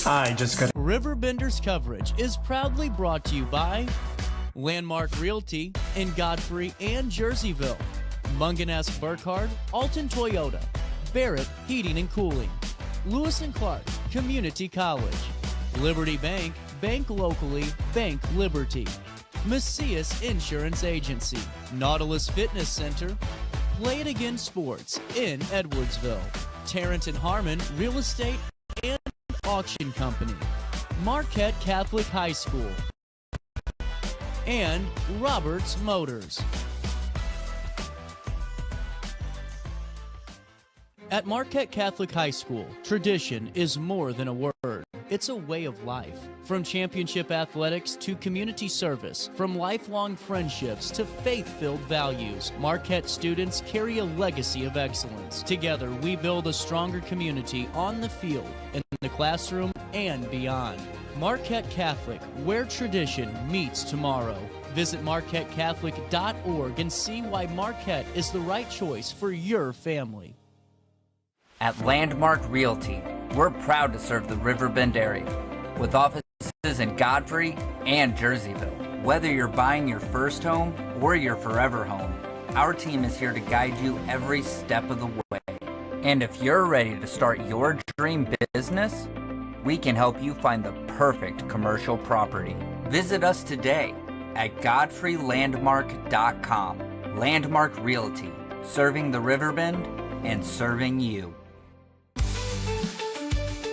I just got RiverBender's coverage is proudly brought to you by Landmark Realty in Godfrey and Jerseyville, Munganess Burkhardt, Alton Toyota, Barrett Heating and Cooling, Lewis and Clark Community College, Liberty Bank, bank locally, bank Liberty, Macias Insurance Agency, Nautilus Fitness Center, Play It Again Sports in Edwardsville, Tarrant and Harmon Real Estate and Auction Company, Marquette Catholic High School, and Roberts Motors. At Marquette Catholic High School, tradition is more than a word. It's a way of life. From championship athletics to community service, from lifelong friendships to faith-filled values, Marquette students carry a legacy of excellence. Together, we build a stronger community on the field, in the classroom, and beyond. Marquette Catholic, where tradition meets tomorrow. Visit marquettecatholic.org and see why Marquette is the right choice for your family. At Landmark Realty, we're proud to serve the Riverbend area with offices in Godfrey and Jerseyville. Whether you're buying your first home or your forever home, our team is here to guide you every step of the way. And if you're ready to start your dream business, we can help you find the perfect commercial property. Visit us today at godfreylandmark.com. Landmark Realty, serving the Riverbend and serving you.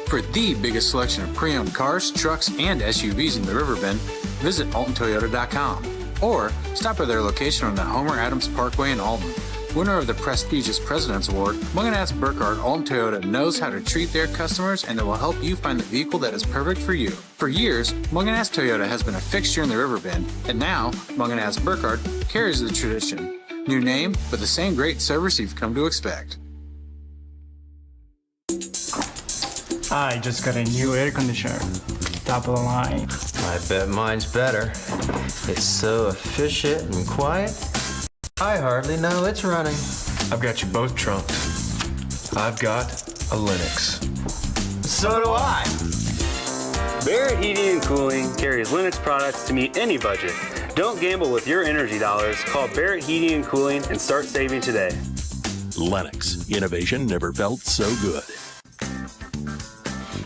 For the biggest selection of pre-owned cars, trucks, and SUVs in the Riverbend, visit AltonToyota.com or stop by their location on the Homer Adams Parkway in Alton. Winner of the prestigious President's Award, Munganess Burkhardt Alton Toyota knows how to treat their customers, and they will help you find the vehicle that is perfect for you. For years, Munganess Toyota has been a fixture in the Riverbend, and now Munganess Burkhardt carries the tradition. New name, but the same great service you've come to expect. I just got a new air conditioner. Top of the line. I bet mine's better. It's so efficient and quiet, I hardly know it's running. I've got you both trumped. I've got a Linux. So do I. Barrett Heating and Cooling carries Linux products to meet any budget. Don't gamble with your energy dollars. Call Barrett Heating and Cooling and start saving today. Lennox. Innovation never felt so good.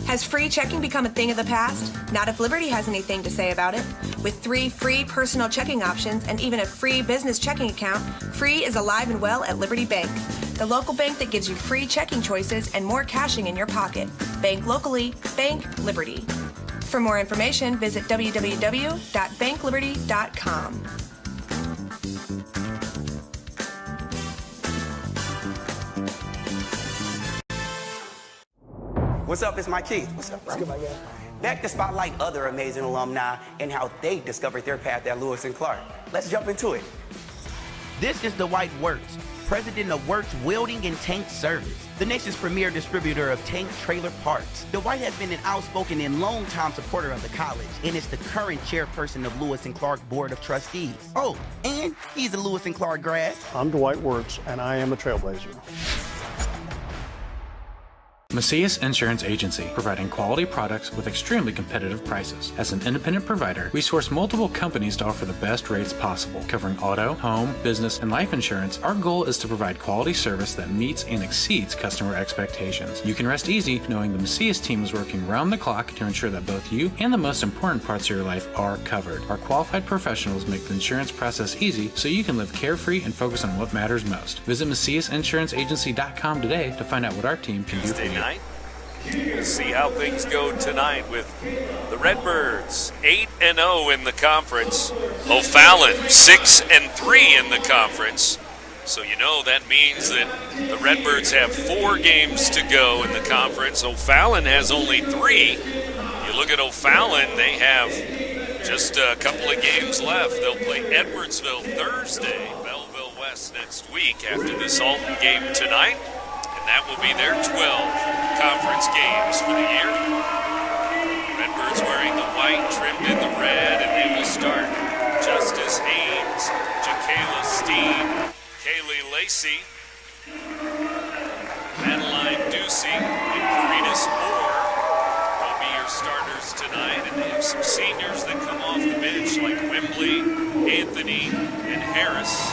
Has free checking become a thing of the past? Not if Liberty has anything to say about it. With 3 free personal checking options and even a free business checking account, free is alive and well at Liberty Bank, the local bank that gives you free checking choices and more cashing in your pocket. Bank locally, bank Liberty. For more information, visit www.bankliberty.com. What's up? It's Mike Keith. What's up, bro? What's good, my guy? Back to spotlight other amazing alumni and how they discovered their path at Lewis and Clark. Let's jump into it. This is Dwight Wirtz, president of Wirtz Welding and Tank Service, the nation's premier distributor of tank trailer parts. Dwight has been an outspoken and long-time supporter of the college and is the current chairperson of Lewis and Clark Board of Trustees. Oh, and he's a Lewis and Clark grad. I'm Dwight Wirtz, and I am a trailblazer. Macias Insurance Agency, providing quality products with extremely competitive prices. As an independent provider, we source multiple companies to offer the best rates possible. Covering auto, home, business, and life insurance, our goal is to provide quality service that meets and exceeds customer expectations. You can rest easy knowing the Macias team is working round the clock to ensure that both you and the most important parts of your life are covered. Our qualified professionals make the insurance process easy so you can live carefree and focus on what matters most. Visit MaciasInsuranceAgency.com today to find out what our team can do for you. We'll see how things go tonight with the Redbirds 8-0 in the conference. O'Fallon 6-3 in the conference. So you know that means that the Redbirds have 4 games to go in the conference. O'Fallon has only 3. You look at O'Fallon, they have just a couple of games left. They'll play Edwardsville Thursday, Belleville West next week after this Alton game tonight. And that will be their 12 conference games for the year. Redbirds wearing the white, trimmed in the red, and they will start Justice Haynes, Jacayla Steen, Kaylee Lacey, Madeline Ducey, and Caritas Moore will be your Wembley, Anthony, and Harris.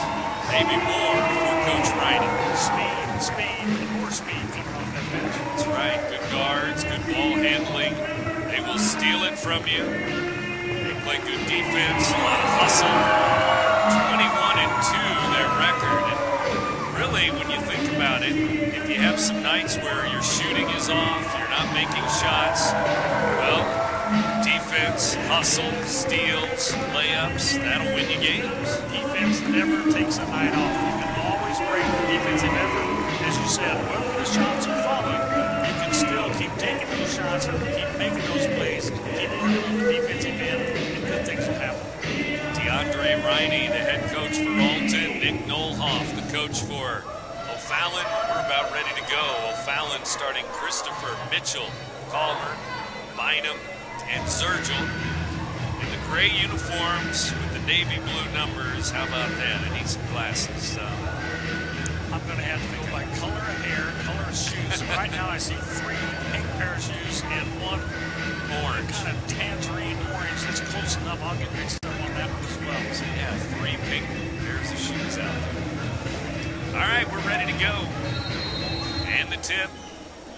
Maybe more for Coach Riney. Speed, more speed coming off that bench. That's right. Good guards, good ball handling. They will steal it from you. They play good defense, a lot of hustle. 21-2 their record. And really, when you think about it, if you have some nights where your shooting is off, you're not making shots, well, defense, hustle, steals, layups, that'll win you games. Defense never takes a night off. You can always bring the defensive effort. As you said, whether the shots are falling, you can still keep taking those shots and keep making those plays, keep working on the defensive end, and good things will happen. DeAndre Riney, the head coach for Alton. Nick Nolhoff, the coach for O'Fallon. We're about ready to go. O'Fallon starting Christopher, Mitchell, Calmer, Bynum, and Zergel. In the gray uniforms with the navy blue numbers. How about that? I need some glasses. I'm going to have to go by color of hair, color of shoes. Right now I see 3 pink pair of shoes and 1 orange. Kind of tangerine orange. That's close enough. I'll get mixed up on that one as well. So yeah, 3 pink pairs of shoes out there. All right, we're ready to go. And the tip.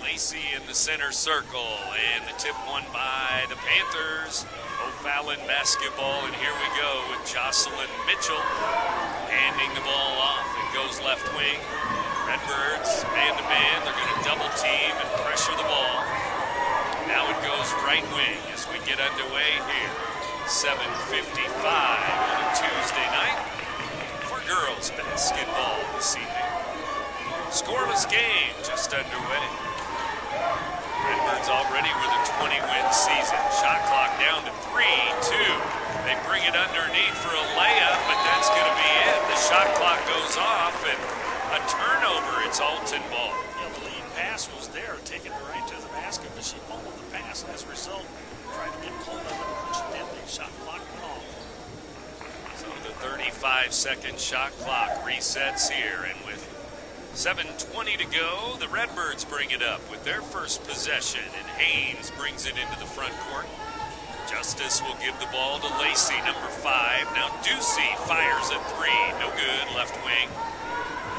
Lacey in the center circle, and the tip won by the Panthers. O'Fallon basketball, and here we go with Jocelyn Mitchell handing the ball off. It goes left wing. Redbirds, man-to-man, they're going to double team and pressure the ball. Now it goes right wing as we get underway here. 7:55 on a Tuesday night for girls basketball this evening. Scoreless game just underway. Redbirds already with a 20-win season. Shot clock down to 3-2. They bring it underneath for a layup, but that's going to be it. The shot clock goes off, and a turnover. It's Alton ball. Yeah, the lead pass was there, taking her right to the basket, but she fumbled the pass, and as a result, tried to get hold of it. When she did, the shot clock went off. So the 35-second shot clock resets here, and with 7:20 to go, the Redbirds bring it up with their first possession, and Haynes brings it into the front court. Justice will give the ball to Lacey, number 5. Now Ducey fires a 3. No good, left wing.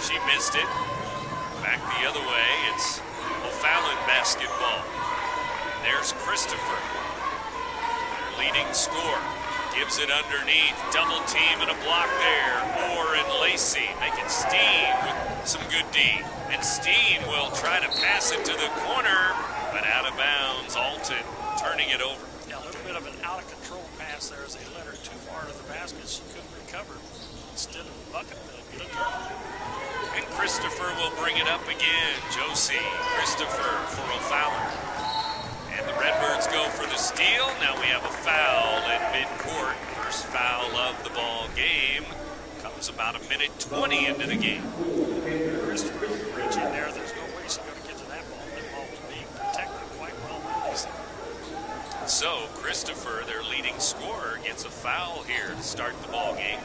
She missed it. Back the other way, it's O'Fallon basketball. There's Christopher, their leading scorer. Gives it underneath, double team and a block there. Moore and Lacey making steam with some good D. And Steen will try to pass it to the corner, but out of bounds. Alton turning it over. Yeah, a little bit of an out-of-control pass there as they let her too far to the basket. She couldn't recover. Instead of the bucket, they'll get a turnover. And Christopher will bring it up again. Josie, Christopher for O'Fallon. And the Redbirds go for the steal. Now we have a foul at midcourt. First foul of the ball game. Comes about 1:20 into the game. Christopher reaching there. There's no way she's going to get to that ball. That ball was being protected quite well by Lacey. So Christopher, their leading scorer, gets a foul here to start the ball game.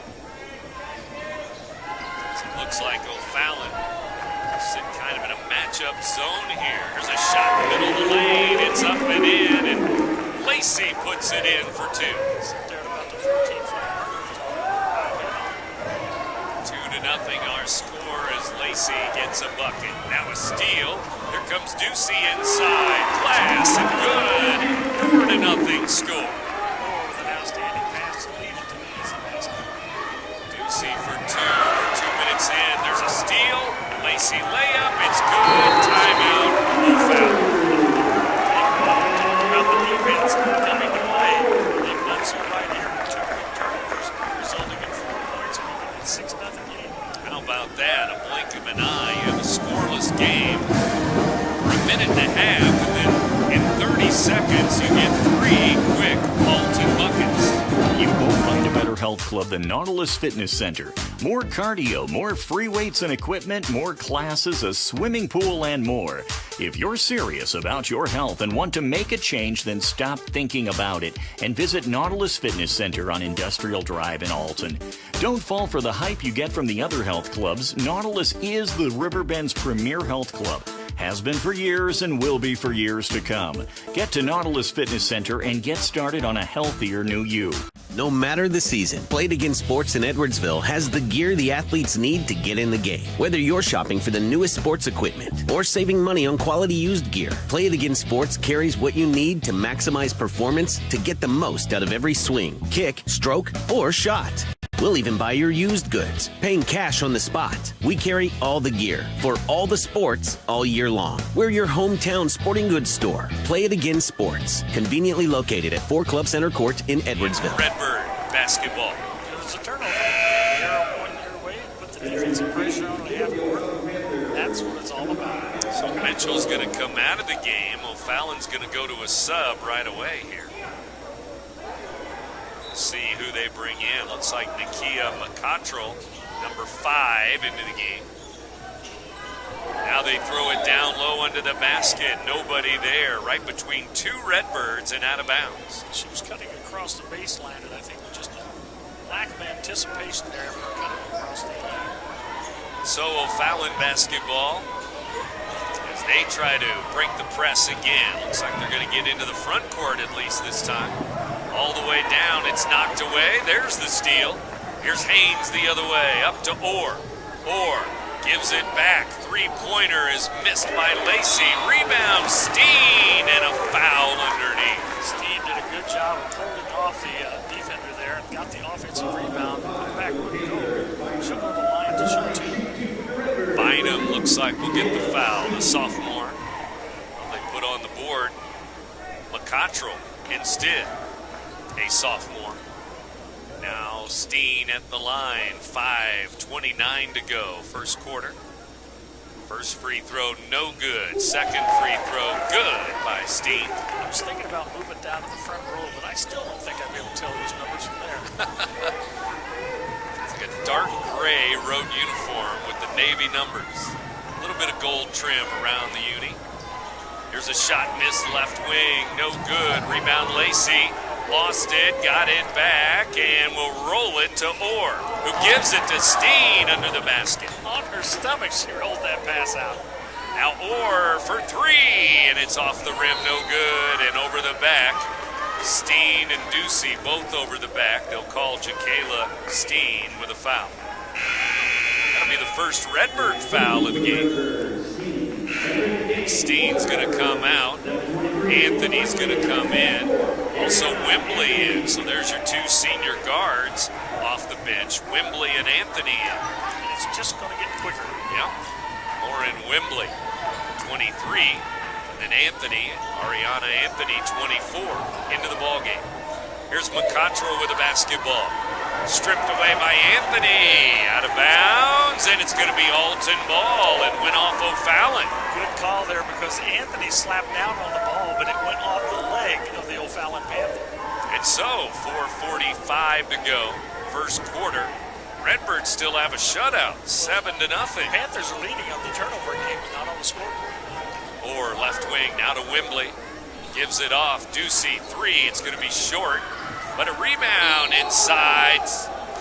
So it looks like O'Fallon sit kind of in a matchup zone here. There's a shot in the middle of the lane. It's up and in, and Lacey puts it in for 2. Sit there at about the 14-foot marker. 2-0 our score as Lacey gets a bucket. Now a steal. Here comes Ducey inside. Glass and good. 4-0 score. Moore with an outstanding pass to lead it to the easy basket. Ducey for 2. 2 minutes in. There's a steal. Lacey layup, it's good. Timeout, O'Fallon. Talking about the defense coming to play. They've done so right here with 2 quick turnovers, resulting in 4 points, making it a 6-0 game. How about that? A blink of an eye. You have a scoreless game for a minute and a half, and then in 30 seconds you get 3 quick Alton buckets. You won't find a better health club than Nautilus Fitness Center. More cardio, more free weights and equipment, more classes, a swimming pool, and more. If you're serious about your health and want to make a change, then stop thinking about it and visit Nautilus Fitness Center on Industrial Drive in Alton. Don't fall for the hype you get from the other health clubs. Nautilus is the Riverbend's premier health club. Has been for years and will be for years to come. Get to Nautilus Fitness Center and get started on a healthier new you. No matter the season, Play It Again Sports in Edwardsville has the gear the athletes need to get in the game. Whether you're shopping for the newest sports equipment or saving money on quality used gear, Play It Again Sports carries what you need to maximize performance to get the most out of every swing, kick, stroke, or shot. We'll even buy your used goods, paying cash on the spot. We carry all the gear for all the sports all year long. We're your hometown sporting goods store. Play It Again Sports, conveniently located at 4 Club Center Court in Edwardsville. Redbird basketball. There's a turnover. The arrow pointing your way, put the defensive pressure on the half court. That's what it's all about. So Mitchell's going to come out of the game. O'Fallon's going to go to a sub right away here. See who they bring in. Looks like Nakia McCottrell, number 5, into the game. Now they throw it down low under the basket. Nobody there, right between 2 Redbirds and out of bounds. She was cutting across the baseline, and I think just a lack of anticipation there for cutting across the line. So O'Fallon basketball as they try to break the press again. Looks like they're going to get into the front court at least this time. All the way down, it's knocked away. There's the steal. Here's Haynes the other way, up to Orr. Orr gives it back. Three-pointer is missed by Lacey. Rebound, Steen, and a foul underneath. Steen did a good job of holding off the defender there and got the offensive rebound. Put it back where to go. Should go to the line to shoot 2. Bynum looks like we'll get the foul, the sophomore. Well, they put on the board McCottrell instead. A sophomore. Now Steen at the line. 5:29 to go. First quarter. First free throw, no good. Second free throw, good by Steen. I was thinking about moving down to the front row, but I still don't think I'd be able to tell those numbers from there. It's like a dark gray road uniform with the navy numbers. A little bit of gold trim around the uni. Here's a shot missed left wing, no good. Rebound Lacey. Lost it, got it back, and will roll it to Orr, who gives it to Steen under the basket. On her stomach, she rolled that pass out. Now Orr for 3, and it's off the rim, no good, and over the back. Steen and Ducey both over the back. They'll call Jacayla Steen with a foul. That'll be the first Redbird foul of the game. Steen's going to come out. Anthony's going to come in. Also Wembley in. So there's your 2 senior guards off the bench. Wembley and Anthony in. And it's just going to get quicker. Yep. Lauren Wembley, 23. And then Anthony, Ariana Anthony, 24, into the ballgame. Here's McCottrell with a basketball. Stripped away by Anthony. Out of bounds, and it's going to be Alton ball. It went off O'Fallon. Good call there because Anthony slapped down on the ball, but it went off the leg of the O'Fallon Panther. And so, 4:45 to go, first quarter. Redbirds still have a shutout, 7-0. Panthers are leading on the turnover game, but not on the scoreboard. Or left wing, now to Wembley. Gives it off. Ducey, 3. It's going to be short. But a rebound inside.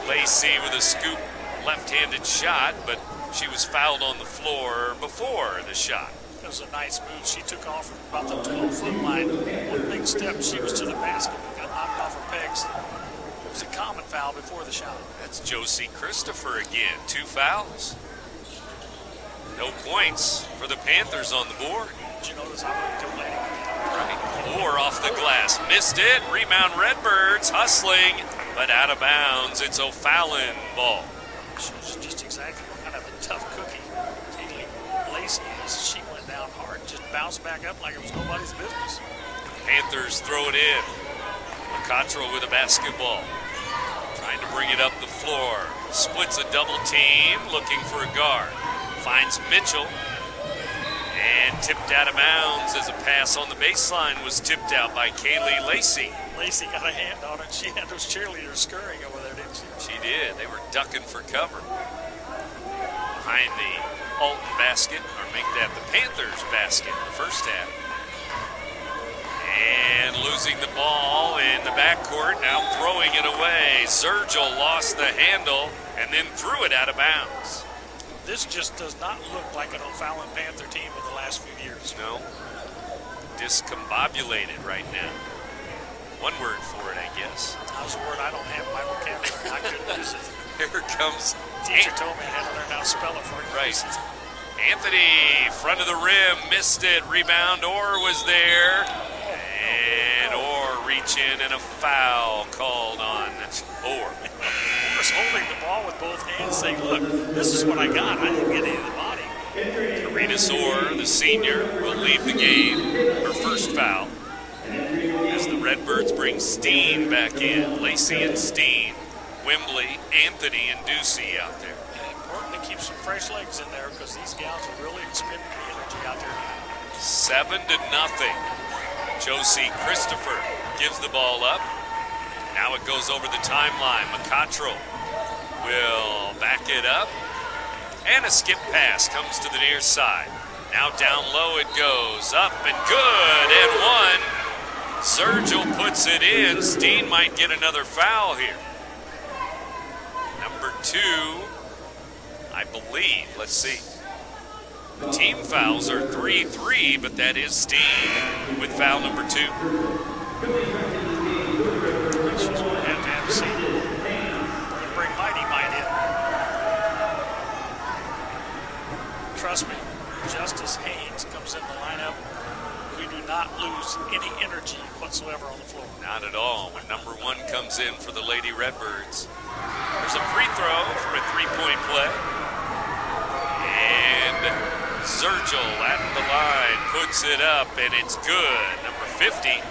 Lacey with a scoop left-handed shot, but she was fouled on the floor before the shot. It was a nice move. She took off from about the 12-foot line. One big step, she was to the basket, got knocked off her pegs. It was a common foul before the shot. That's Josie Christopher again. 2 fouls. No points for the Panthers on the board. Did you notice how they're deflating? Right. Or off the glass. Missed it. Rebound Redbirds. Hustling. But out of bounds. It's O'Fallon ball. She's just exactly what kind of a tough cookie Kaylee Lacey is. She went down hard. Just bounced back up like it was nobody's business. Panthers throw it in. McCottrell with a basketball. Trying to bring it up the floor. Splits a double team. Looking for a guard. Finds Mitchell. And tipped out of bounds as a pass on the baseline was tipped out by Kaylee Lacey. Lacey got a hand on it. She had those cheerleaders scurrying over there, didn't she? She did. They were ducking for cover. Behind the Alton basket, or make that the Panthers basket in the first half. And losing the ball in the backcourt, now throwing it away. Zergel lost the handle and then threw it out of bounds. This just does not look like an O'Fallon Panther team of the last few years. No. Discombobulated right now. one word for it, I guess. That was a word I don't have in my vocabulary. I couldn't use it. Here comes... Teacher told me I had to learn how to spell it for you. Right. Anthony, front of the rim, missed it. Rebound, Orr was there. And Orr reach in, and a foul called on Orr. Orr's holding the ball with both hands, saying, look, this is what I got. I didn't get any of the body. Caritas Orr, the senior, will leave the game. Her first foul. As the Redbirds bring Steen back in. Lacey and Steen. Wembley, Anthony, and Ducey out there. Important to keep some fresh legs in there because these gals are really expending the energy out there. 7-0. Josie Christopher gives the ball up. Now it goes over the timeline. McCottrell will back it up. And a skip pass comes to the near side. Now down low it goes. Up and good. And one. Sergil puts it in. Steen might get another foul here. Number 2, I believe. Let's see. The team fouls are 3-3, but that is Steen with foul number 2. She's going to have a seat. We're going to bring Mighty Might in. Trust me, Justice Haynes comes in the lineup. We do not lose any energy whatsoever on the floor. Not at all. When number 1 comes in for the Lady Redbirds. There's a free throw from a three-point play. And Sergil at the line puts it up, and it's good. Number 50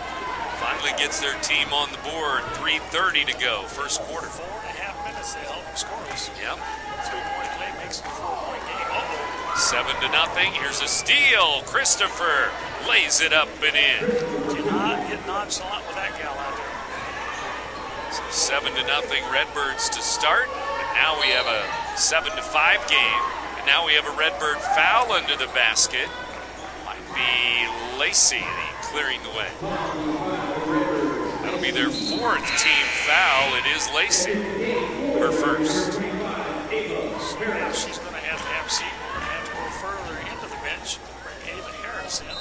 finally gets their team on the board. 3:30 to go, first quarter. 4.5 minutes, they held them scoreless. Yep. Three-point play makes it a 4-point game. 7-0. Here's a steal. Christopher lays it up and in. Cannot get nonchalant with that gal out there. So 7-0 Redbirds to start. But now we have a 7-5 game. And now we have a Redbird foul under the basket. Might be Lacey clearing the way. That'll be their 4th team foul. It is Lacey. Her first. She's going to have a seat. We're going to have to go further into the bench. Bring Ava Harris in.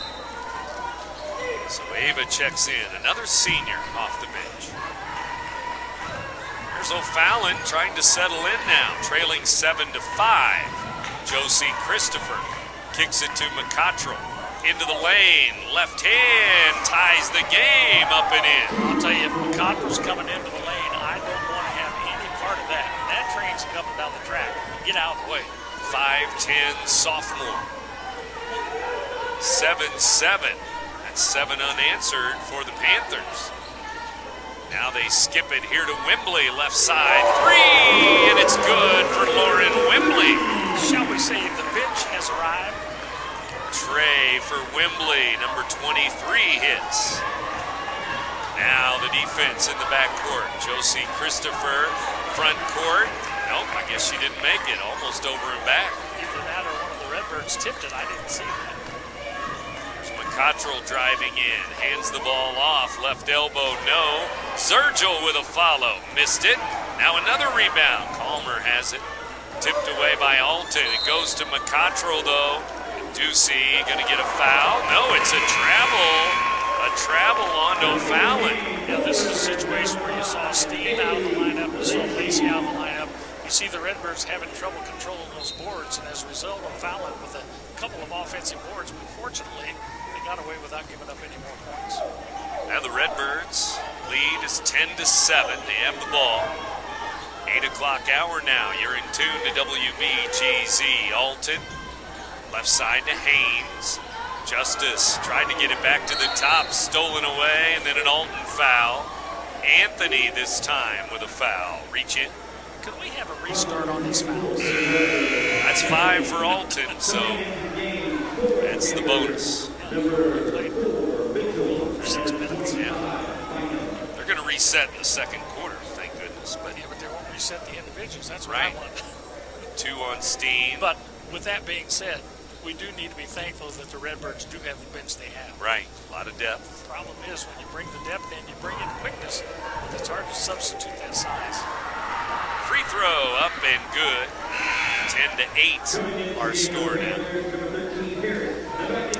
So Ava checks in. Another senior off the bench. Here's O'Fallon trying to settle in now. Trailing 7-5. Josie Christopher kicks it to McCottrell. Into the lane. Left hand ties the game up and in. I'll tell you, if McCottrell's coming into the lane, I don't want to have any part of that. That train's coming down the track. Get out of the way. 5'10" sophomore. 7-7. That's 7 unanswered for the Panthers. Now they skip it here to Wembley, left side. 3, and it's good for Lauren Wembley. Shall we say the bench has arrived? Trey for Wembley, number 23 hits. Now the defense in the backcourt. Josie Christopher, front court. Nope, I guess she didn't make it. Almost over and back. Either that or one of the Redbirds tipped it. I didn't see that. There's McCottrell driving in. Hands the ball off. Left elbow, no. Sergil with a follow. Missed it. Now another rebound. Calmer has it. Tipped away by Alton. It goes to McCottrell, though. Ducey going to get a foul. No, it's a travel. A travel on O'Fallon. Now, this is a situation where you saw Steen out of the lineup, you saw Lacey out of the lineup. You see the Redbirds having trouble controlling those boards, and as a result, O'Fallon with a couple of offensive boards, but fortunately, they got away without giving up any more points. Now the Redbirds lead is 10-7. They have the ball. 8 o'clock hour now. You're in tune to WBGZ. Alton, left side to Haynes. Justice tried to get it back to the top, stolen away, and then an Alton foul. Anthony this time with a foul. Reach in. Could we have a restart on these fouls? That's 5 for Alton, so that's the bonus. Yeah, we played for 6 minutes. Yeah. They're going to reset in the second quarter, thank goodness. But yeah, but they won't reset the individuals. That's what right. I want. 2 on Steen. But with that being said, we do need to be thankful that the Redbirds do have the bench they have. Right, a lot of depth. The problem is when you bring the depth in, you bring in quickness, but it's hard to substitute that size. Free throw up and good. 10-8 our score now.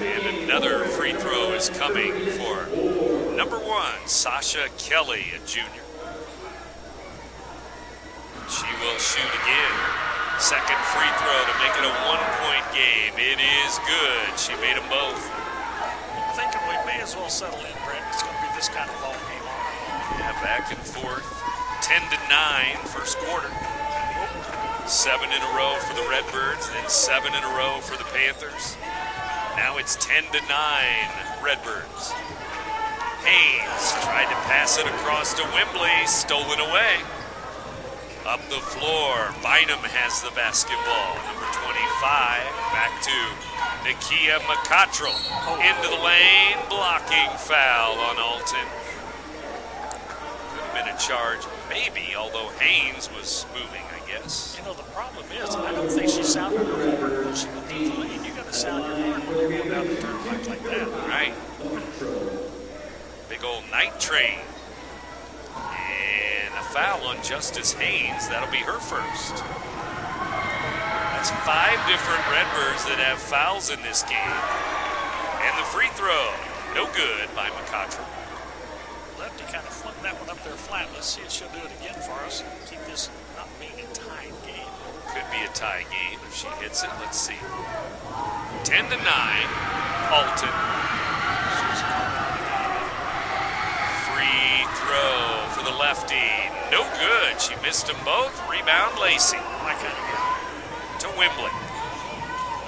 And another free throw is coming for Number 1, Sasha Kelly, a junior. She will shoot again. Second free throw to make it a 1-point game. It is good. She made them both. I'm thinking we may as well settle in, Brent. It's going to be this kind of ball game. Yeah, back and forth. 10-9, first quarter. 7 in a row for the Redbirds, then 7 in a row for the Panthers. Now it's 10-9, Redbirds. Haynes tried to pass it across to Wembley, stolen away. Up the floor, Bynum has the basketball. Number 25, back to Nakia McCottrell. Into the lane, blocking foul on Alton. Could have been a charge, maybe, although Haynes was moving, I guess. You know, the problem is, I don't think she sounded her horn when she went through the lane. You got to sound your horn when you're going down the turnpike like that. Right. Big old night train. And a foul on Justice Haynes. That'll be her first. That's 5 different Redbirds that have fouls in this game. And the free throw, no good by McCottrell. Lefty kind of flung that one up there flat. Let's see if she'll do it again for us. Keep this not being a tied game. Could be a tie game if she hits it. Let's see. 10-9, Alton. Free throw for the lefty. No good. She missed them both. Rebound, Lacey. My kind of game. To Wembley.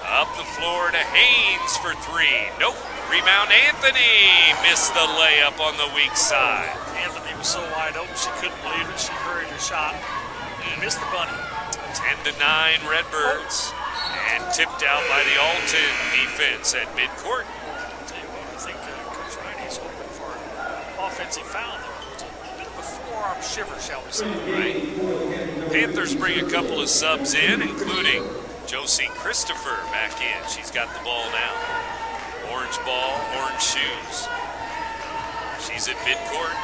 Up the floor to Haynes for 3. Nope. Rebound, Anthony. Missed the layup on the weak side. Anthony was so wide open she couldn't believe it. She hurried her shot and missed the bunny. 10-9 Redbirds. And tipped out by the Alton defense at midcourt. I'll tell you what, I think Coach Riley's hoping for an offensive foul there. It's a bit of a forearm shiver, shall we say. Right. Panthers bring a couple of subs in, including Josie Christopher back in. She's got the ball now. Orange ball, orange shoes. She's at midcourt.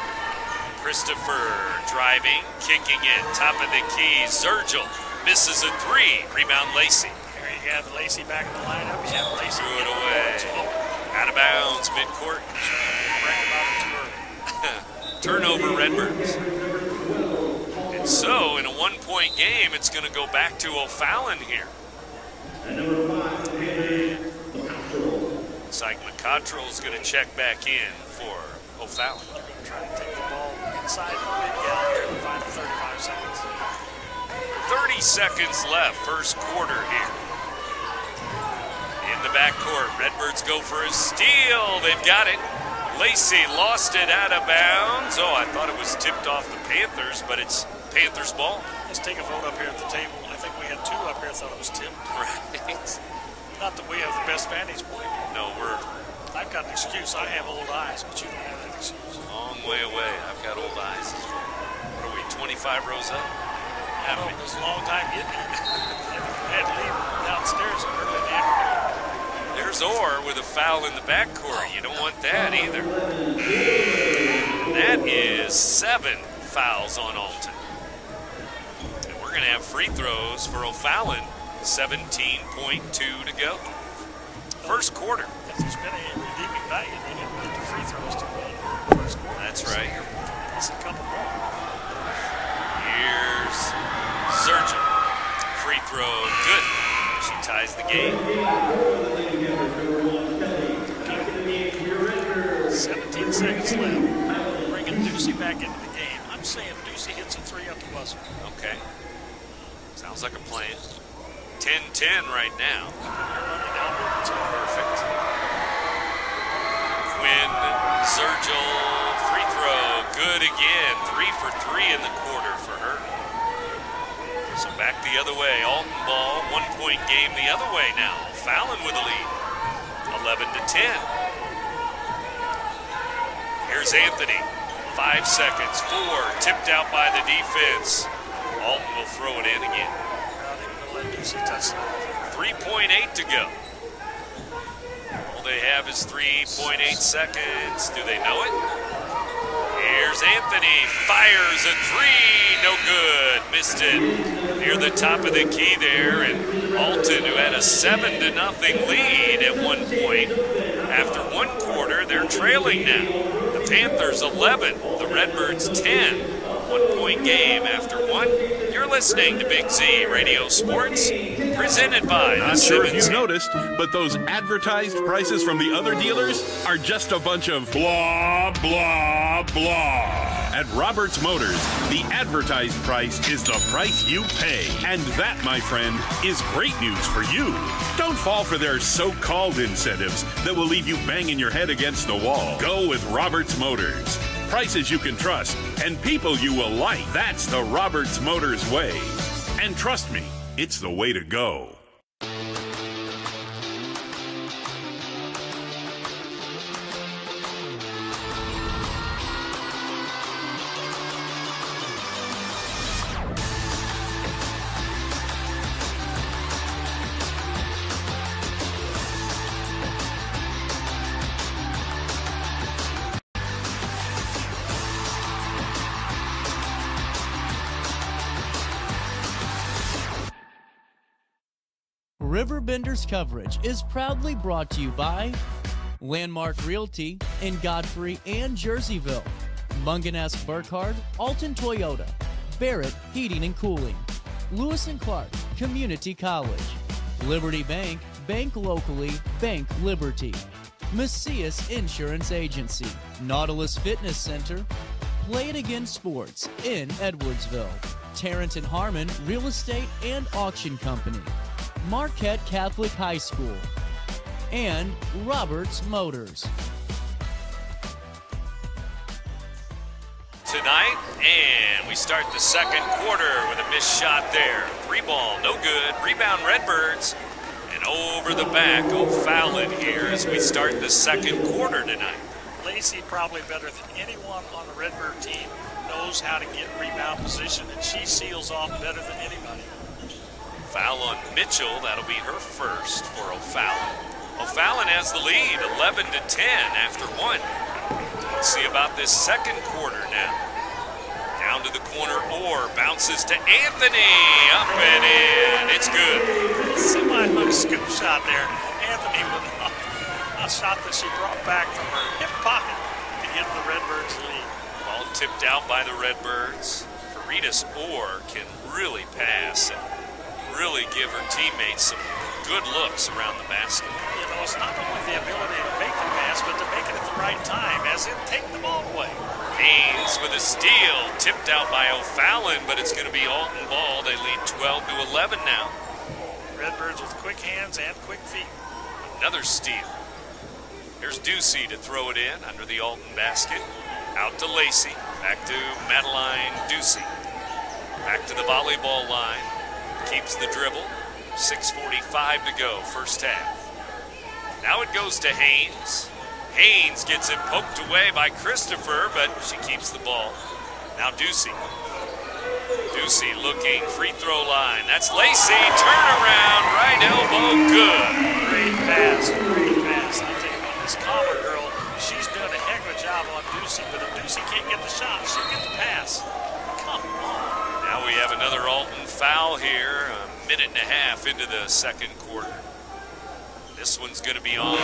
Christopher driving, kicking it, top of the key. Zergel misses a 3. Rebound, Lacey. There you have Lacey back in the lineup. You have Lacey threw it away. Out of bounds, midcourt. Turnover, Redbirds. And so, in a 1-point game, it's going to go back to O'Fallon here. Looks like McCottrell is going to check back in for O'Fallon. They're going to try to take the ball inside the big gap there in the final 35 seconds. 30 seconds left, first quarter here. In the backcourt, Redbirds go for a steal. They've got it. Lacey lost it out of bounds. Oh, I thought it was tipped off the Panthers, but it's Panthers ball. Let's take a vote up here at the table. I think we had 2 up here that thought it was tipped. Right. Not that we have the best vantage point. No, I've got an excuse. I have old eyes, but you don't have that excuse. Long way away. I've got old eyes as well. What are we, 25 rows up? Yeah, it was a long time getting it. I had to leave downstairs early in the afternoon. There's Orr with a foul in the backcourt. You don't want that either. That is 7 fouls on Alton. And we're going to have free throws for O'Fallon. 17.2 to go. First quarter. If there's been a redeeming value, they didn't get the free throws to win the first quarter. That's right. That's a couple more. Here's Zergel. Free throw, good. She ties the game. 17 seconds left. Bringing Ducey back into the game. I'm saying Ducey hits a 3 up the buzzer. Okay. Sounds like a plan. 10-10 right now. Perfect. Quinn Zergel, free throw, good again. 3 for 3 in the quarter for her. So back the other way. Alton ball, 1-point game the other way now. Fallon with the lead. 11-10. Here's Anthony. 5 seconds. 4. Tipped out by the defense. Alton will throw it in again. 3.8 to go. All they have is 3.8 seconds. Do they know it? Here's Anthony. Fires a 3. No good. Missed it near the top of the key there. And Alton, who had a 7-0 lead at one point After one quarter, they're trailing now. The Panthers 11, the Redbirds 10. 1-point game after one. You're listening to Big Z Radio Sports, presented by Not sure if you've noticed, but those advertised prices from the other dealers are just a bunch of blah, blah, blah. At Roberts Motors, the advertised price is the price you pay. And that, my friend, is great news for you. Don't fall for their so-called incentives that will leave you banging your head against the wall. Go with Roberts Motors. Prices you can trust and people you will like. That's the Roberts Motors way. And trust me, it's the way to go. RiverBender's coverage is proudly brought to you by Landmark Realty in Godfrey and Jerseyville, Munganess Burkhardt, Alton Toyota, Barrett Heating and Cooling, Lewis and Clark Community College, Liberty Bank, bank locally, bank Liberty, Macias Insurance Agency, Nautilus Fitness Center, Play It Again Sports in Edwardsville, Tarrant and Harmon Real Estate and Auction Company, Marquette Catholic High School, and Roberts Motors. Tonight, and we start the second quarter with a missed shot there. 3-ball, no good. Rebound Redbirds. And over the back, O'Fallon here as we start the second quarter tonight. Lacey, probably better than anyone on the Redbird team, knows how to get rebound position, and she seals off better than anybody. Foul on Mitchell. That'll be her first for O'Fallon. O'Fallon has the lead, 11-10 after one. Let's see about this second quarter now. Down to the corner, Orr bounces to Anthony. Up and in. It's good. Semi-hook scoop shot there. Anthony with a shot that she brought back from her hip pocket to give the Redbirds lead. Ball tipped out by the Redbirds. Veritas Orr can really pass and really give her teammates some good looks around the basket. You know, it's not only the ability to make the pass, but to make it at the right time, as in take the ball away. Haynes with a steal, tipped out by O'Fallon, but it's going to be Alton ball. They lead 12-11 now. Redbirds with quick hands and quick feet. Another steal. Here's Ducey to throw it in under the Alton basket. Out to Lacey, back to Madeline Ducey. Back to the volleyball line. Keeps the dribble. 6:45 to go, first half. Now it goes to Haynes. Haynes gets it poked away by Christopher, but she keeps the ball. Now Ducey. Ducey looking, free throw line. That's Lacey. Turnaround, right elbow, good. Great pass, great pass. I'll tell you what, this Calmer girl, she's doing a heck of a job on Ducey, but if Ducey can't get the shot, she'll get the pass. Come on. Now we have another Alton foul here, a minute and a half into the second quarter. This one's going to be on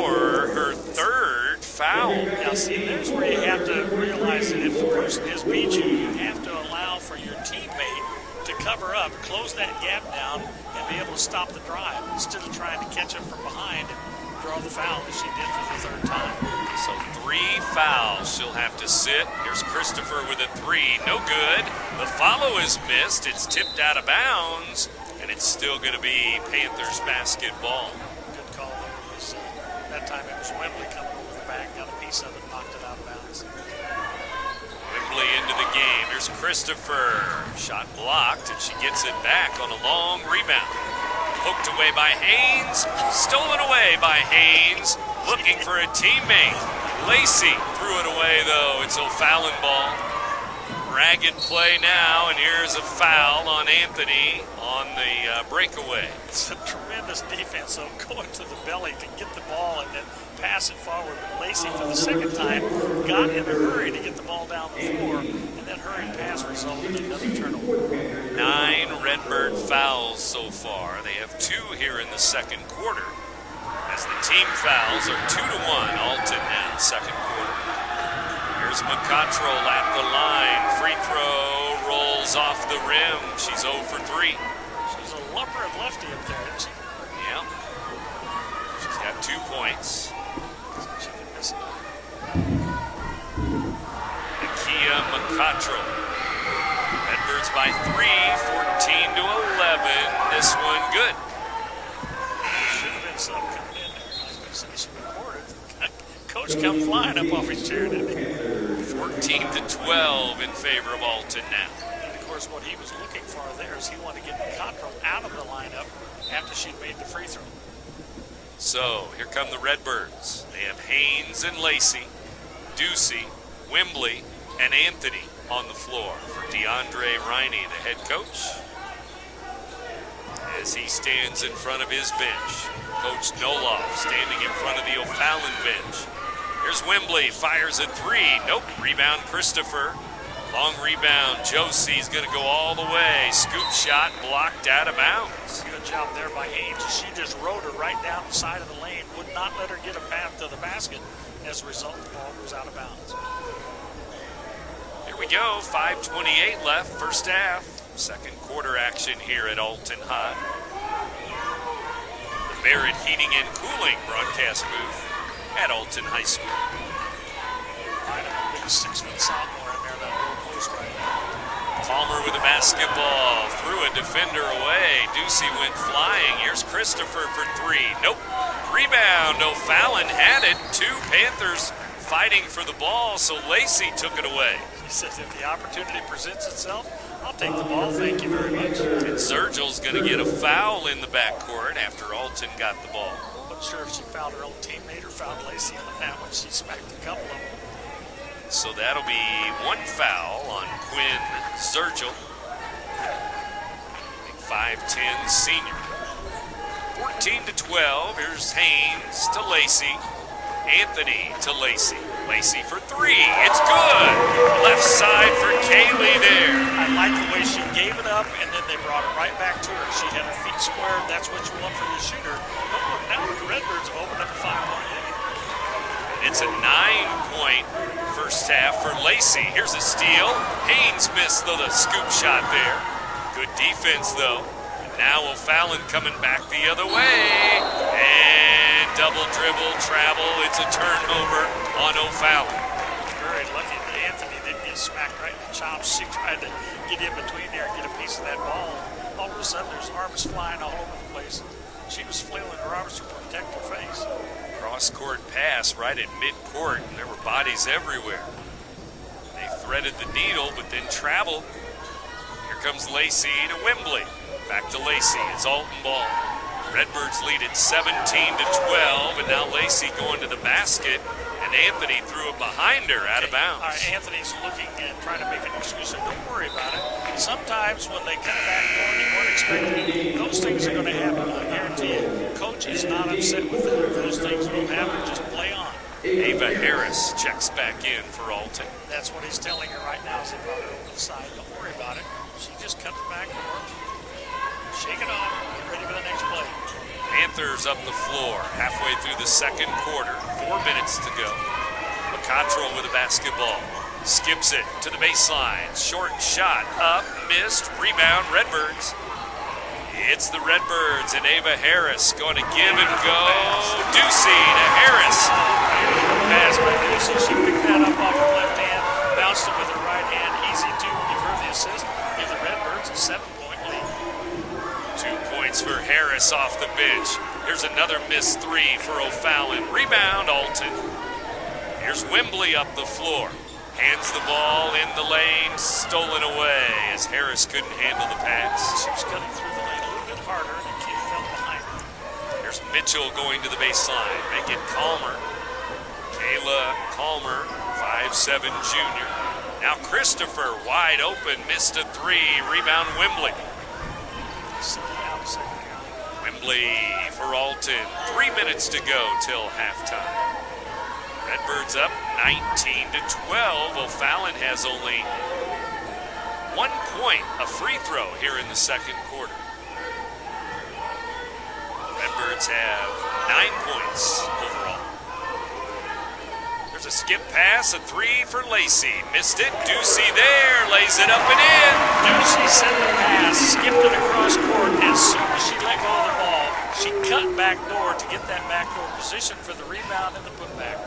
or her third foul. Now see, there's where you have to realize that if the person has beat you, you have to allow for your teammate to cover up, close that gap down, and be able to stop the drive instead of trying to catch up from behind and draw the foul that she did for the third time. So 3 fouls she'll have to sit. Here's Christopher with a 3. No good. The follow is missed. It's tipped out of bounds, and it's still going to be Panthers basketball. Good call there. That time it was Wembley coming over the back, got a piece of it, knocked it out of bounds. Wembley into the game. Here's Christopher. Shot blocked, and she gets it back on a long rebound. Poked away by Haynes. Stolen away by Haynes. Looking for a teammate. Lacey threw it away, though. It's O'Fallon ball. Ragged play now, and here's a foul on Anthony on the breakaway. It's a tremendous defense, so going to the belly to get the ball and then pass it forward. But Lacey, for the second time, got in a hurry to get the ball down the floor, and that hurried pass resulted in another turnover. 9 Redbird fouls so far. They have 2 here in the second quarter. As the team fouls are 2-1. Alton now, second quarter. Here's McCottrell at the line. Free throw rolls off the rim. She's 0 for 3. She's a lumber and lefty up there, isn't she? Yeah. She's got 2 points. She can miss it. Nakia McCottrell. Redbirds by 3, 14-11. This one good. Should have been some coming in there. I was going to say she recorded. Coach come flying up off his chair, didn't he? 14-12 in favor of Alton now. And of course, what he was looking for there is he wanted to get McCottrell out of the lineup after she'd made the free throw. So here come the Redbirds. They have Haynes and Lacey, Ducey, Wembley, and Anthony on the floor for DeAndre Riney, the head coach, as he stands in front of his bench. Coach Noloff standing in front of the O'Fallon bench. Here's Wembley, fires a 3. Nope, rebound Christopher. Long rebound, Josie's gonna go all the way. Scoop shot blocked out of bounds. Good job there by Haynes. She just rode her right down the side of the lane, would not let her get a path to the basket. As a result, the ball goes out of bounds. Here we go, 5:28 left, first half. Second quarter action here at Alton High. The Barrett Heating and Cooling broadcast booth at Alton High School. Right, a big 6-foot sophomore in there, that low post right now. Palmer with a basketball, threw a defender away. Ducey went flying. Here's Christopher for 3. Nope. Rebound, O'Fallon had it. 2 Panthers fighting for the ball, so Lacey took it away. He says if the opportunity presents itself, I'll take the ball, thank you very much. And Sergil's going to get a foul in the backcourt after Alton got the ball. Not sure if she fouled her own teammate or fouled Lacey on that one. She smacked a couple of them. So that'll be 1 foul on Quinn Sergil. 5'10" senior. 14-12. Here's Haynes to Lacey. Anthony to Lacey. Lacey for 3. It's good. Left side for Kaylee there. I like the way she gave it up, and then they brought it right back to her. She had her feet squared. That's what you want from the shooter. But look, now the Redbirds have opened up a 5-point lead. It's a 9-point first half for Lacey. Here's a steal. Haynes missed the scoop shot there. Good defense, though. Now O'Fallon coming back the other way. And double dribble, travel. It's a turnover on O'Fallon. Very lucky that Anthony didn't get smacked right in the chops. She tried to get in between there and get a piece of that ball. All of a sudden, there's arms flying all over the place. She was flailing her arms to protect her face. Cross-court pass right at mid-court, and there were bodies everywhere. They threaded the needle, but then traveled. Here comes Lacey to Wembley. Back to Lacey. It's Alton ball. Redbirds lead at 17-12, and now Lacey going to the basket, and Anthony threw it behind her out of bounds. All right, Anthony's looking and trying to make an excuse, so don't worry about it. Sometimes when they come back more than you weren't expecting, those things are going to happen. I guarantee you. Coach is not upset with them. Those things will happen. Just play on. Ava Harris checks back in for Alton. That's what he's telling her right now as they brought her over the side. Don't worry about it. She just cuts back and works. Shake it off. Get ready for the next play. Panthers up the floor halfway through the second quarter. 4 minutes to go. McCottrell with a basketball. Skips it to the baseline. Short shot up, missed. Rebound, Redbirds. It's the Redbirds and Ava Harris going to give and go. Ducey to Harris. Pass by Ducey. She picked that up off her left hand, bounced it with her right hand. Easy to give her the assist. Give the Redbirds a 7-point lead. 2 points for Harris off the bench. Here's another missed 3 for O'Fallon. Rebound, Alton. Here's Wembley up the floor. Hands the ball in the lane, stolen away as Harris couldn't handle the pass. She was cutting through the lane a little bit harder, and the kid fell behind her. Here's Mitchell going to the baseline. Make it Calmer. Kayla Calmer, 5'7" junior. Now Christopher wide open, missed a 3. Rebound Wembley. Wembley for Alton. 3 minutes to go till halftime. Redbirds up 19-12. O'Fallon has only 1 point, a free throw here in the second quarter. Redbirds have 9 points overall. There's a skip pass, a 3 for Lacey. Missed it. Ducey there, lays it up and in. Ducey sent the pass, skipped it across court. As soon as she let go of the ball, she cut back door to get that backdoor position for the rebound and the putback.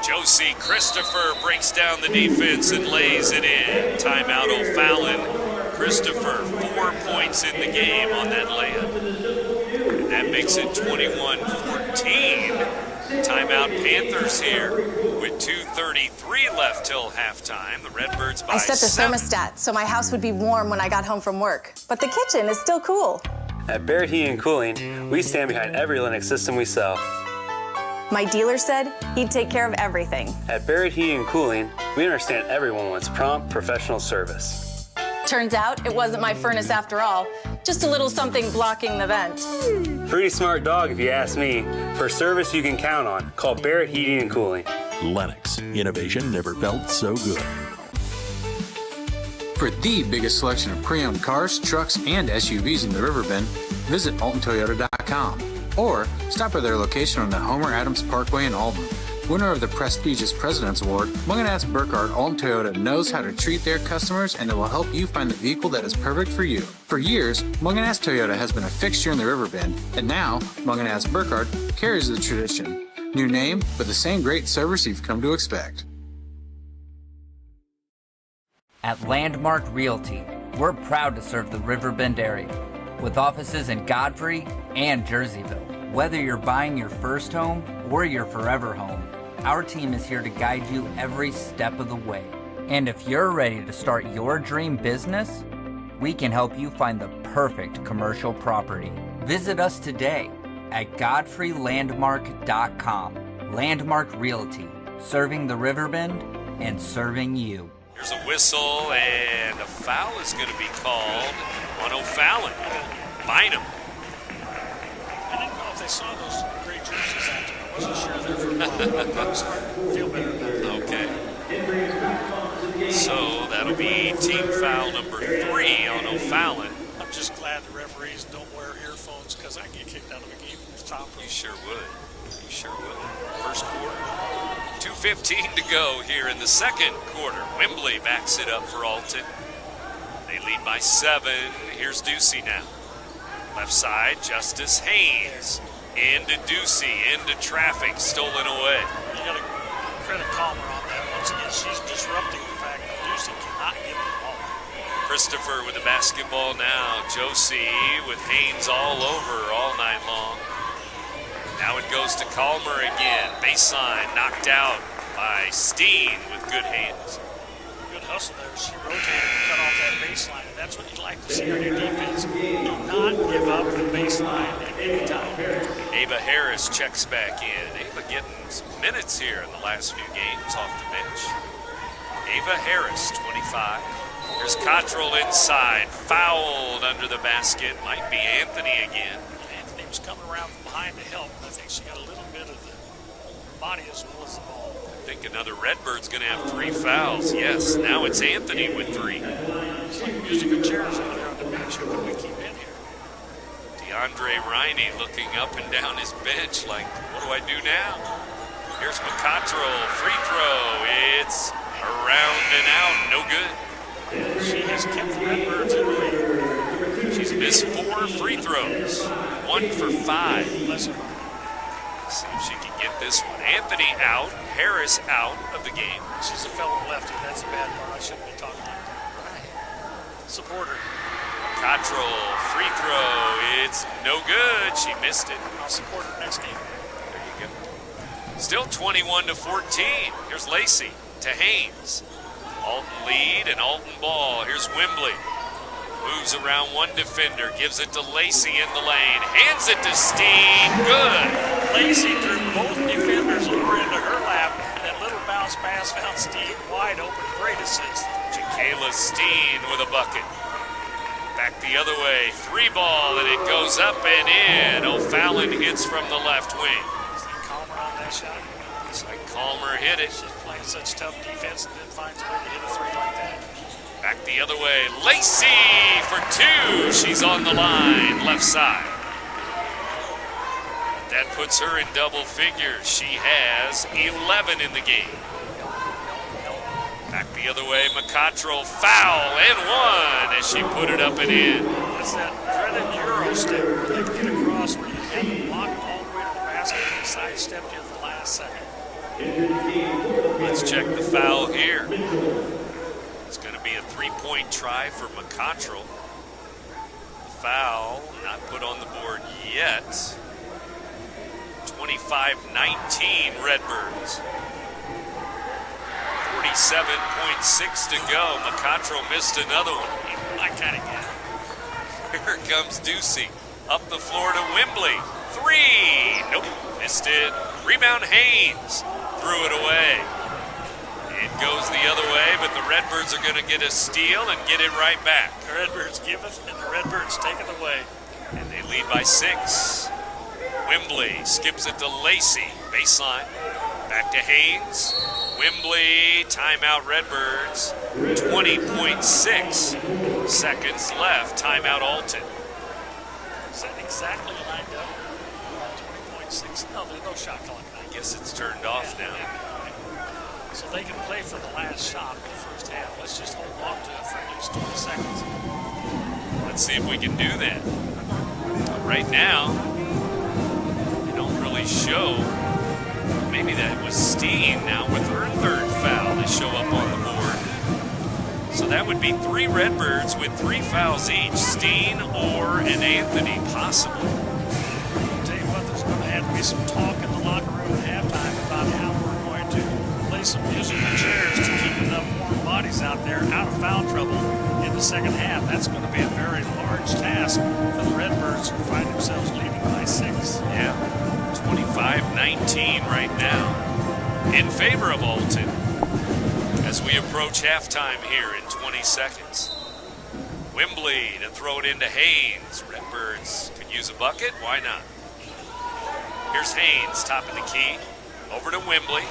Josie Christopher breaks down the defense and lays it in. Timeout O'Fallon. Christopher, 4 points in the game on that layup. And that makes it 21-14. Timeout Panthers here with 2:33 left till halftime. The Redbirds by I set the 7. thermostat so my house would be warm when I got home from work. But the kitchen is still cool. At Barrett Heating and Cooling, we stand behind every Lennox system we sell. My dealer said he'd take care of everything. At Barrett Heating and Cooling, we understand everyone wants prompt, professional service. Turns out it wasn't my furnace after all, just a little something blocking the vent. Pretty smart dog if you ask me. For service you can count on, call Barrett Heating and Cooling. Lennox, innovation never felt so good. For the biggest selection of pre-owned cars, trucks, and SUVs in the Riverbend, visit AltonToyota.com or stop by their location on the Homer Adams Parkway in Alton. Winner of the prestigious President's Award, Munganast Burkhardt Alton Toyota knows how to treat their customers, and it will help you find the vehicle that is perfect for you. For years, Munganast Toyota has been a fixture in the Riverbend, and now Munganast Burkhardt carries the tradition. New name, but the same great service you've come to expect. At Landmark Realty, we're proud to serve the Riverbend area with offices in Godfrey and Jerseyville. Whether you're buying your first home or your forever home, our team is here to guide you every step of the way. And if you're ready to start your dream business, we can help you find the perfect commercial property. Visit us today at godfreylandmark.com. Landmark Realty, serving the Riverbend and serving you. There's a whistle, and a foul is going to be called on O'Fallon. Bynum. I didn't know if they saw those great jerseys out there. I wasn't sure there for a while. I'm starting to feel better about that. Okay. So that'll be team foul number 3 on O'Fallon. I'm just glad the referees don't wear earphones because I get kicked out of the game from the top row. You sure would. You sure would. First quarter. 2:15 to go here in the second quarter. Wembley backs it up for Alton. They lead by 7. Here's Ducey now. Left side, Justice Haynes. Into Ducey, into traffic, stolen away. You got to credit Calmer on that. Once again, she's disrupting the fact that Ducey cannot get the ball. Christopher with the basketball now. Josie with Haynes all over all night long. Now it goes to Calmer again. Baseline knocked out by Steen with good hands. Good hustle there. She rotated and cut off that baseline, and that's what you like to see on your defense. Do not give up the baseline at any time. Ava Harris checks back in. Ava getting some minutes here in the last few games off the bench. Ava Harris, 25. Here's Cottrell inside, fouled under the basket. Might be Anthony again. Anthony was coming around from behind to help, and I think she got a little bit of the body as well as the ball. I think another Redbird's going to have 3 fouls. Yes, now it's Anthony with 3. It's like musical chairs over there on the bench. Who can we keep in here? DeAndre Riney looking up and down his bench like, what do I do now? Here's McCottrell, free throw. It's around and out, no good. She has kept the Redbirds in the lead. She's missed 4 free throws, 1 for 5. Listen. See if she can get this one. Anthony out, Harris out of the game. She's a fellow lefty. That's the bad part. I shouldn't be talking like that. Right. Support her. Cottrell, free throw. It's no good. She missed it. I'll support her next game. There you go. Still 21-14. Here's Lacey to Haynes. Alton lead and Alton ball. Here's Wembley. Moves around one defender, gives it to Lacey in the lane, hands it to Steen, good. Lacey threw both defenders over into her lap. That little bounce pass found Steen wide open, great assist. Jacayla Steen with a bucket. Back the other way, 3 ball, and it goes up and in. O'Fallon hits from the left wing. Is that Calmer on that shot? It's like Calmer hit it. She's playing such tough defense and then finds a way to hit a 3 like that. Back the other way, Lacey for 2. She's on the line, left side. That puts her in double figures. She has 11 in the game. Back the other way, McCottrell, foul and one as she put it up and in. It's that dreaded Euro step where they get across where you have them blocked all the way to the basket and they sidestepped you at the last second. Let's check the foul here. It's going to be a three-point try for McCottrell. The foul not put on the board yet. 25-19 Redbirds. 47.6 to go. McCottrell missed another one. I kind of get it. Here comes Ducey. Up the floor to Wembley. Three. Nope. Missed it. Rebound Haynes. Threw it away. It goes the other way, but the Redbirds are going to get a steal and get it right back. The Redbirds give it, and the Redbirds take it away. And they lead by 6. Wembley skips it to Lacey. Baseline. Back to Haynes. Wembley, timeout Redbirds. 20.6 seconds left. Timeout Alton. Is that exactly lined up? 20.6. No, there's no shot clock. I guess it's turned off now. So they can play for the last shot in the first half. Let's just hold on to it for at least 20 seconds. Let's see if we can do that. Right now, they don't really show. Maybe that was Steen now with her third foul. They show up on the board. So that would be 3 Redbirds with 3 fouls each. Steen or an Anthony, possibly. I'll tell you what, there's going to have to be some talk in the locker room at halftime about how we're going to play some musical chairs to keep enough warm bodies out there out of foul trouble in the second half. That's going to be a very large task for the Redbirds who find themselves leading by 6. Yeah. 25-19 right now in favor of Alton as we approach halftime here in 20 seconds. Wembley to throw it into Haynes. Redbirds could use a bucket. Why not? Here's Haynes, top of the key. Over to Wembley.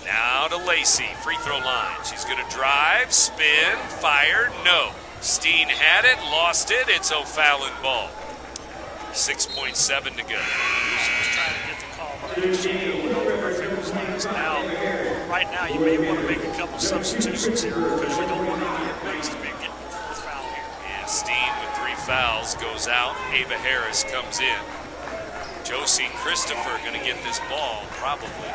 Now to Lacey, free throw line. She's going to drive, spin, fire, no. Steen had it, lost it. It's O'Fallon ball. 6.7 to go. She was trying to get the call, but I think she knew it over her fingers last. Now, right now, you may want to make a couple substitutions here because you don't want any of your bigs to be getting your 4th foul here. Yeah, Steen with 3 fouls goes out. Ava Harris comes in. Josie Christopher going to get this ball, probably.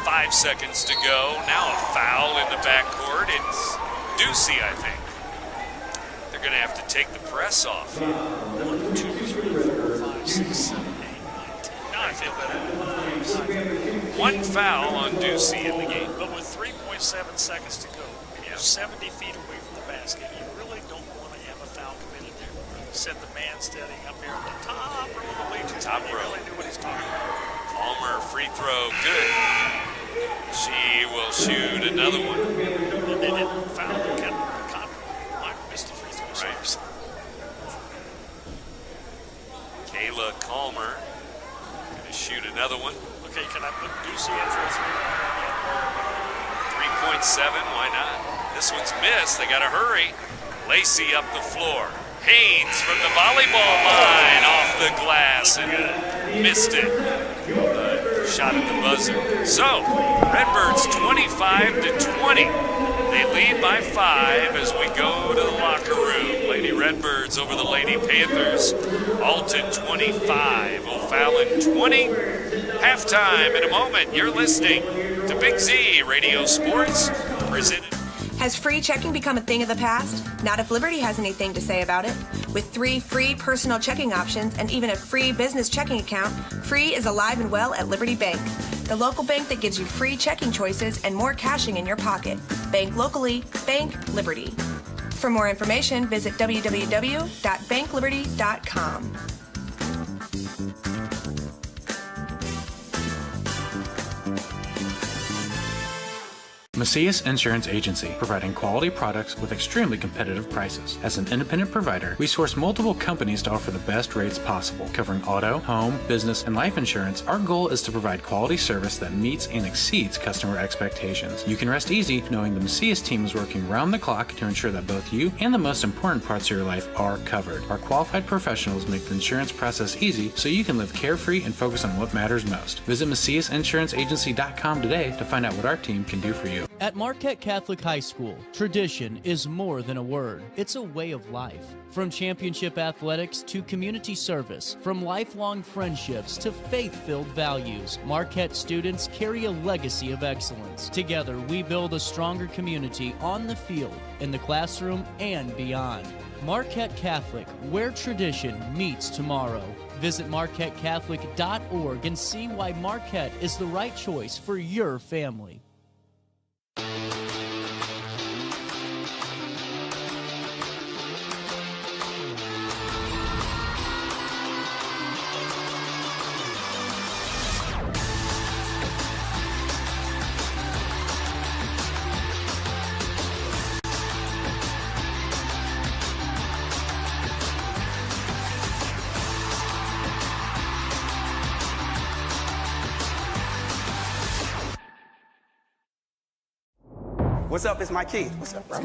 5 seconds to go. Now a foul in the backcourt. It's Ducey, I think. They're going to have to take the press off. 1, 2, 3, 4, 5, 6, 7, 8, 9, 10. Now I feel better. 1 foul on Ducey in the game. But with 3.7 seconds to go, you're 70 feet away from the basket. You really don't want to have a foul committed there. Set the man standing up here at the top row of the bleachers. Top row. Really knew what he's talking about. Palmer, free throw, good. She will shoot another one. And they didn't foul the Mark missed the free throw. Right. Kayla Calmer going to shoot another one. Okay, can I put Ducey in for a 3.7, why not? This one's missed. They got to hurry. Lacey up the floor. Haynes from the volleyball line off the glass and missed it. Shot at the buzzer. So, Redbirds 25-20. They lead by 5 as we go to the locker room. Lady Redbirds over the Lady Panthers. Alton 25, O'Fallon 20. Halftime in a moment. You're listening to Big Z Radio Sports presented. Has free checking become a thing of the past? Not if Liberty has anything to say about it. With 3 free personal checking options and even a free business checking account, free is alive and well at Liberty Bank, the local bank that gives you free checking choices and more cashing in your pocket. Bank locally, bank Liberty. For more information, visit www.bankliberty.com. Macias Insurance Agency, providing quality products with extremely competitive prices. As an independent provider, we source multiple companies to offer the best rates possible. Covering auto, home, business, and life insurance, our goal is to provide quality service that meets and exceeds customer expectations. You can rest easy knowing the Macias team is working round the clock to ensure that both you and the most important parts of your life are covered. Our qualified professionals make the insurance process easy so you can live carefree and focus on what matters most. Visit MaciasInsuranceAgency.com today to find out what our team can do for you. At Marquette Catholic High School, tradition is more than a word. It's a way of life. From championship athletics to community service, from lifelong friendships to faith-filled values, Marquette students carry a legacy of excellence. Together, we build a stronger community on the field, in the classroom, and beyond. Marquette Catholic, where tradition meets tomorrow. Visit MarquetteCatholic.org and see why Marquette is the right choice for your family. What's up? It's my kid. What's up, bro?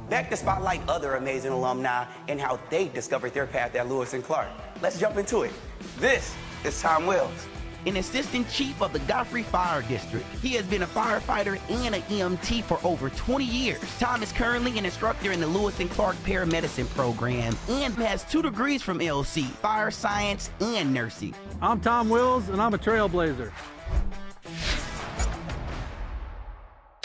Back to spotlight other amazing alumni and how they discovered their path at Lewis and Clark. Let's jump into it. This is Tom Wells, an assistant chief of the Godfrey Fire District. He has been a firefighter and an EMT for over 20 years. Tom is currently an instructor in the Lewis and Clark Paramedicine program and has 2 degrees from LC, fire science and nursing. I'm Tom Wills, and I'm a trailblazer.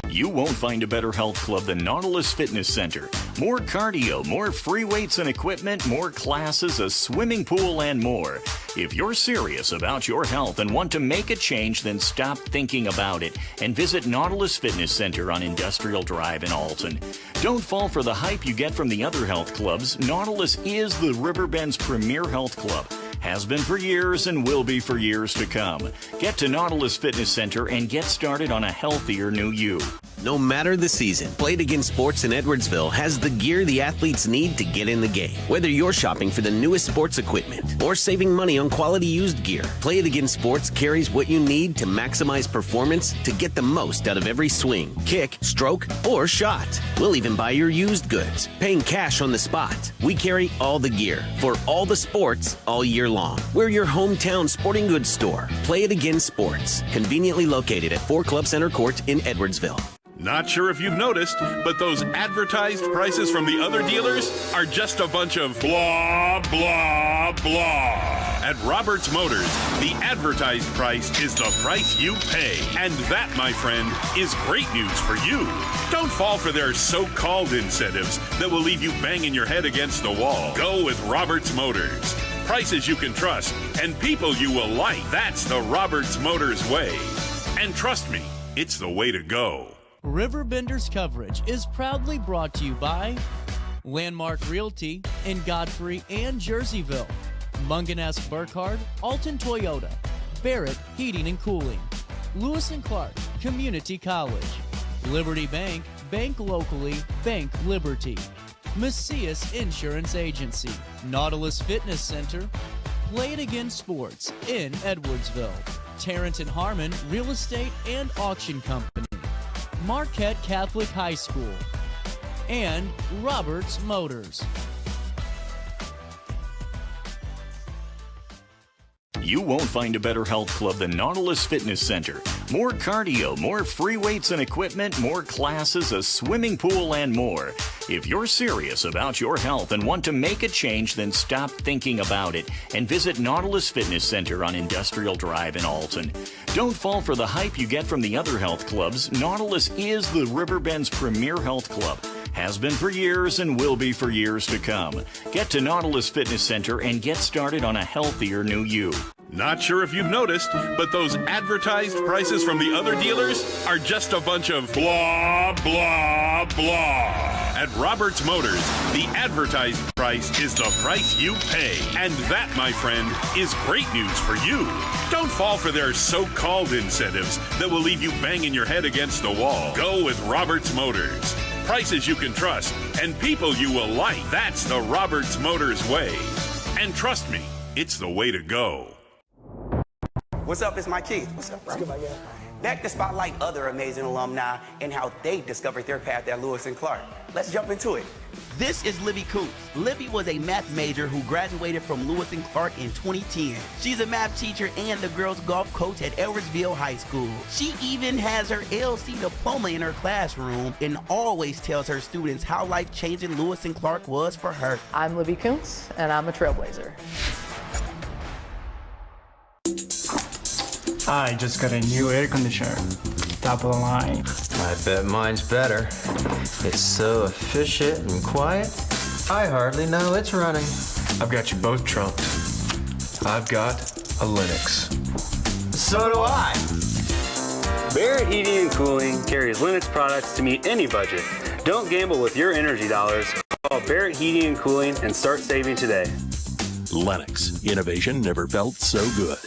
You won't find a better health club than Nautilus Fitness Center. More cardio, more free weights and equipment, more classes, a swimming pool, and more. If you're serious about your health and want to make a change, then stop thinking about it and visit Nautilus Fitness Center on Industrial Drive in Alton. Don't fall for the hype you get from the other health clubs. Nautilus is the Riverbend's premier health club. Has been for years and will be for years to come. Get to Nautilus Fitness Center and get started on a healthier new you. No matter the season, Play It Again Sports in Edwardsville has the gear the athletes need to get in the game. Whether you're shopping for the newest sports equipment or saving money on quality used gear, Play It Again Sports carries what you need to maximize performance to get the most out of every swing, kick, stroke, or shot. We'll even buy your used goods, paying cash on the spot. We carry all the gear for all the sports all year long. We're your hometown sporting goods store. Play It Again Sports, conveniently located at 4 Club Center Court in Edwardsville. Not sure if you've noticed, but those advertised prices from the other dealers are just a bunch of blah, blah, blah. At Roberts Motors, the advertised price is the price you pay. And that, my friend, is great news for you. Don't fall for their so-called incentives that will leave you banging your head against the wall. Go with Roberts Motors. Prices you can trust and people you will like. That's the Roberts Motors way. And trust me, it's the way to go. RiverBender's coverage is proudly brought to you by Landmark Realty in Godfrey and Jerseyville, Munganess Burkhardt, Alton Toyota, Barrett Heating and Cooling, Lewis and Clark Community College, Liberty Bank, bank locally, bank Liberty, Macias Insurance Agency, Nautilus Fitness Center, Play It Again Sports in Edwardsville, Tarrant and Harmon Real Estate and Auction Company, Marquette Catholic High School, and Roberts Motors. You won't find a better health club than Nautilus Fitness Center. More cardio, more free weights and equipment, more classes, a swimming pool, and more. If you're serious about your health and want to make a change, then stop thinking about it and visit Nautilus Fitness Center on Industrial Drive in Alton. Don't fall for the hype you get from the other health clubs. Nautilus is the Riverbend's premier health club. Has been for years and will be for years to come. Get to Nautilus Fitness Center and get started on a healthier new you. Not sure if you've noticed, but those advertised prices from the other dealers are just a bunch of blah, blah, blah. At Roberts Motors, the advertised price is the price you pay. And that, my friend, is great news for you. Don't fall for their so-called incentives that will leave you banging your head against the wall. Go with Roberts Motors. Prices you can trust and people you will like. That's the Roberts Motors way. And trust me, it's the way to go. What's up? It's Mike Keith. What's up, bro? Back to spotlight other amazing alumni and how they discovered their path at Lewis and Clark. Let's jump into it. This is Libby Coots. Libby was a math major who graduated from Lewis and Clark in 2010. She's a math teacher and the girls golf coach at Edwardsville High School. She even has her LC diploma in her classroom and always tells her students how life-changing Lewis and Clark was for her. I'm Libby Coots, and I'm a trailblazer. I just got a new air conditioner. Top of the line. I bet mine's better. It's so efficient and quiet, I hardly know it's running. I've got you both trumped. I've got a Linux. So do I. Barrett Heating and Cooling carries Linux products to meet any budget. Don't gamble with your energy dollars. Call Barrett Heating and Cooling and start saving today. Lennox. Innovation never felt so good.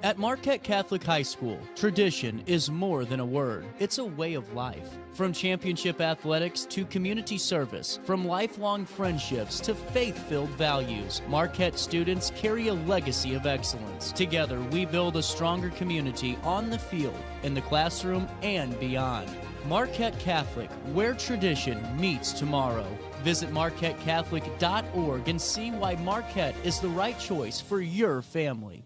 At Marquette Catholic High School, tradition is more than a word. It's a way of life. From championship athletics to community service, from lifelong friendships to faith-filled values, Marquette students carry a legacy of excellence. Together, we build a stronger community on the field, in the classroom, and beyond. Marquette Catholic, where tradition meets tomorrow. Visit MarquetteCatholic.org and see why Marquette is the right choice for your family.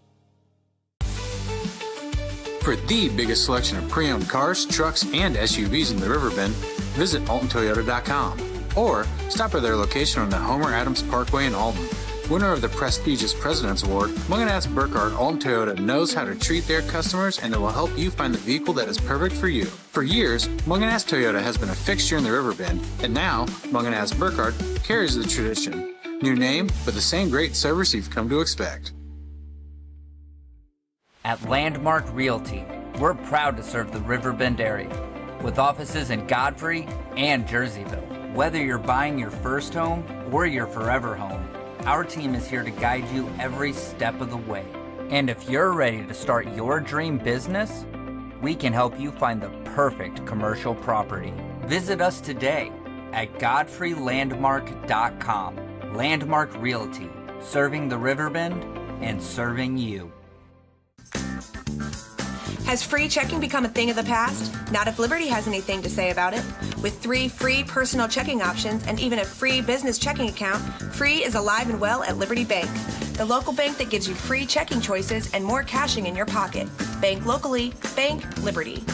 For the biggest selection of pre-owned cars, trucks, and SUVs in the Riverbend, visit AltonToyota.com or stop by their location on the Homer Adams Parkway in Alton. Winner of the prestigious President's Award, Munganess Burkhardt Alton Toyota knows how to treat their customers, and it will help you find the vehicle that is perfect for you. For years, Munganess Toyota has been a fixture in the Riverbend, and now Munganess Burkhardt carries the tradition. New name, but the same great service you've come to expect. At Landmark Realty, we're proud to serve the Riverbend area with offices in Godfrey and Jerseyville. Whether you're buying your first home or your forever home, our team is here to guide you every step of the way. And if you're ready to start your dream business, we can help you find the perfect commercial property. Visit us today at godfreylandmark.com. Landmark Realty, serving the Riverbend and serving you. Has free checking become a thing of the past? Not if Liberty has anything to say about it. With 3 free personal checking options and even a free business checking account, free is alive and well at Liberty Bank, the local bank that gives you free checking choices and more cashing in your pocket. Bank locally, bank Liberty.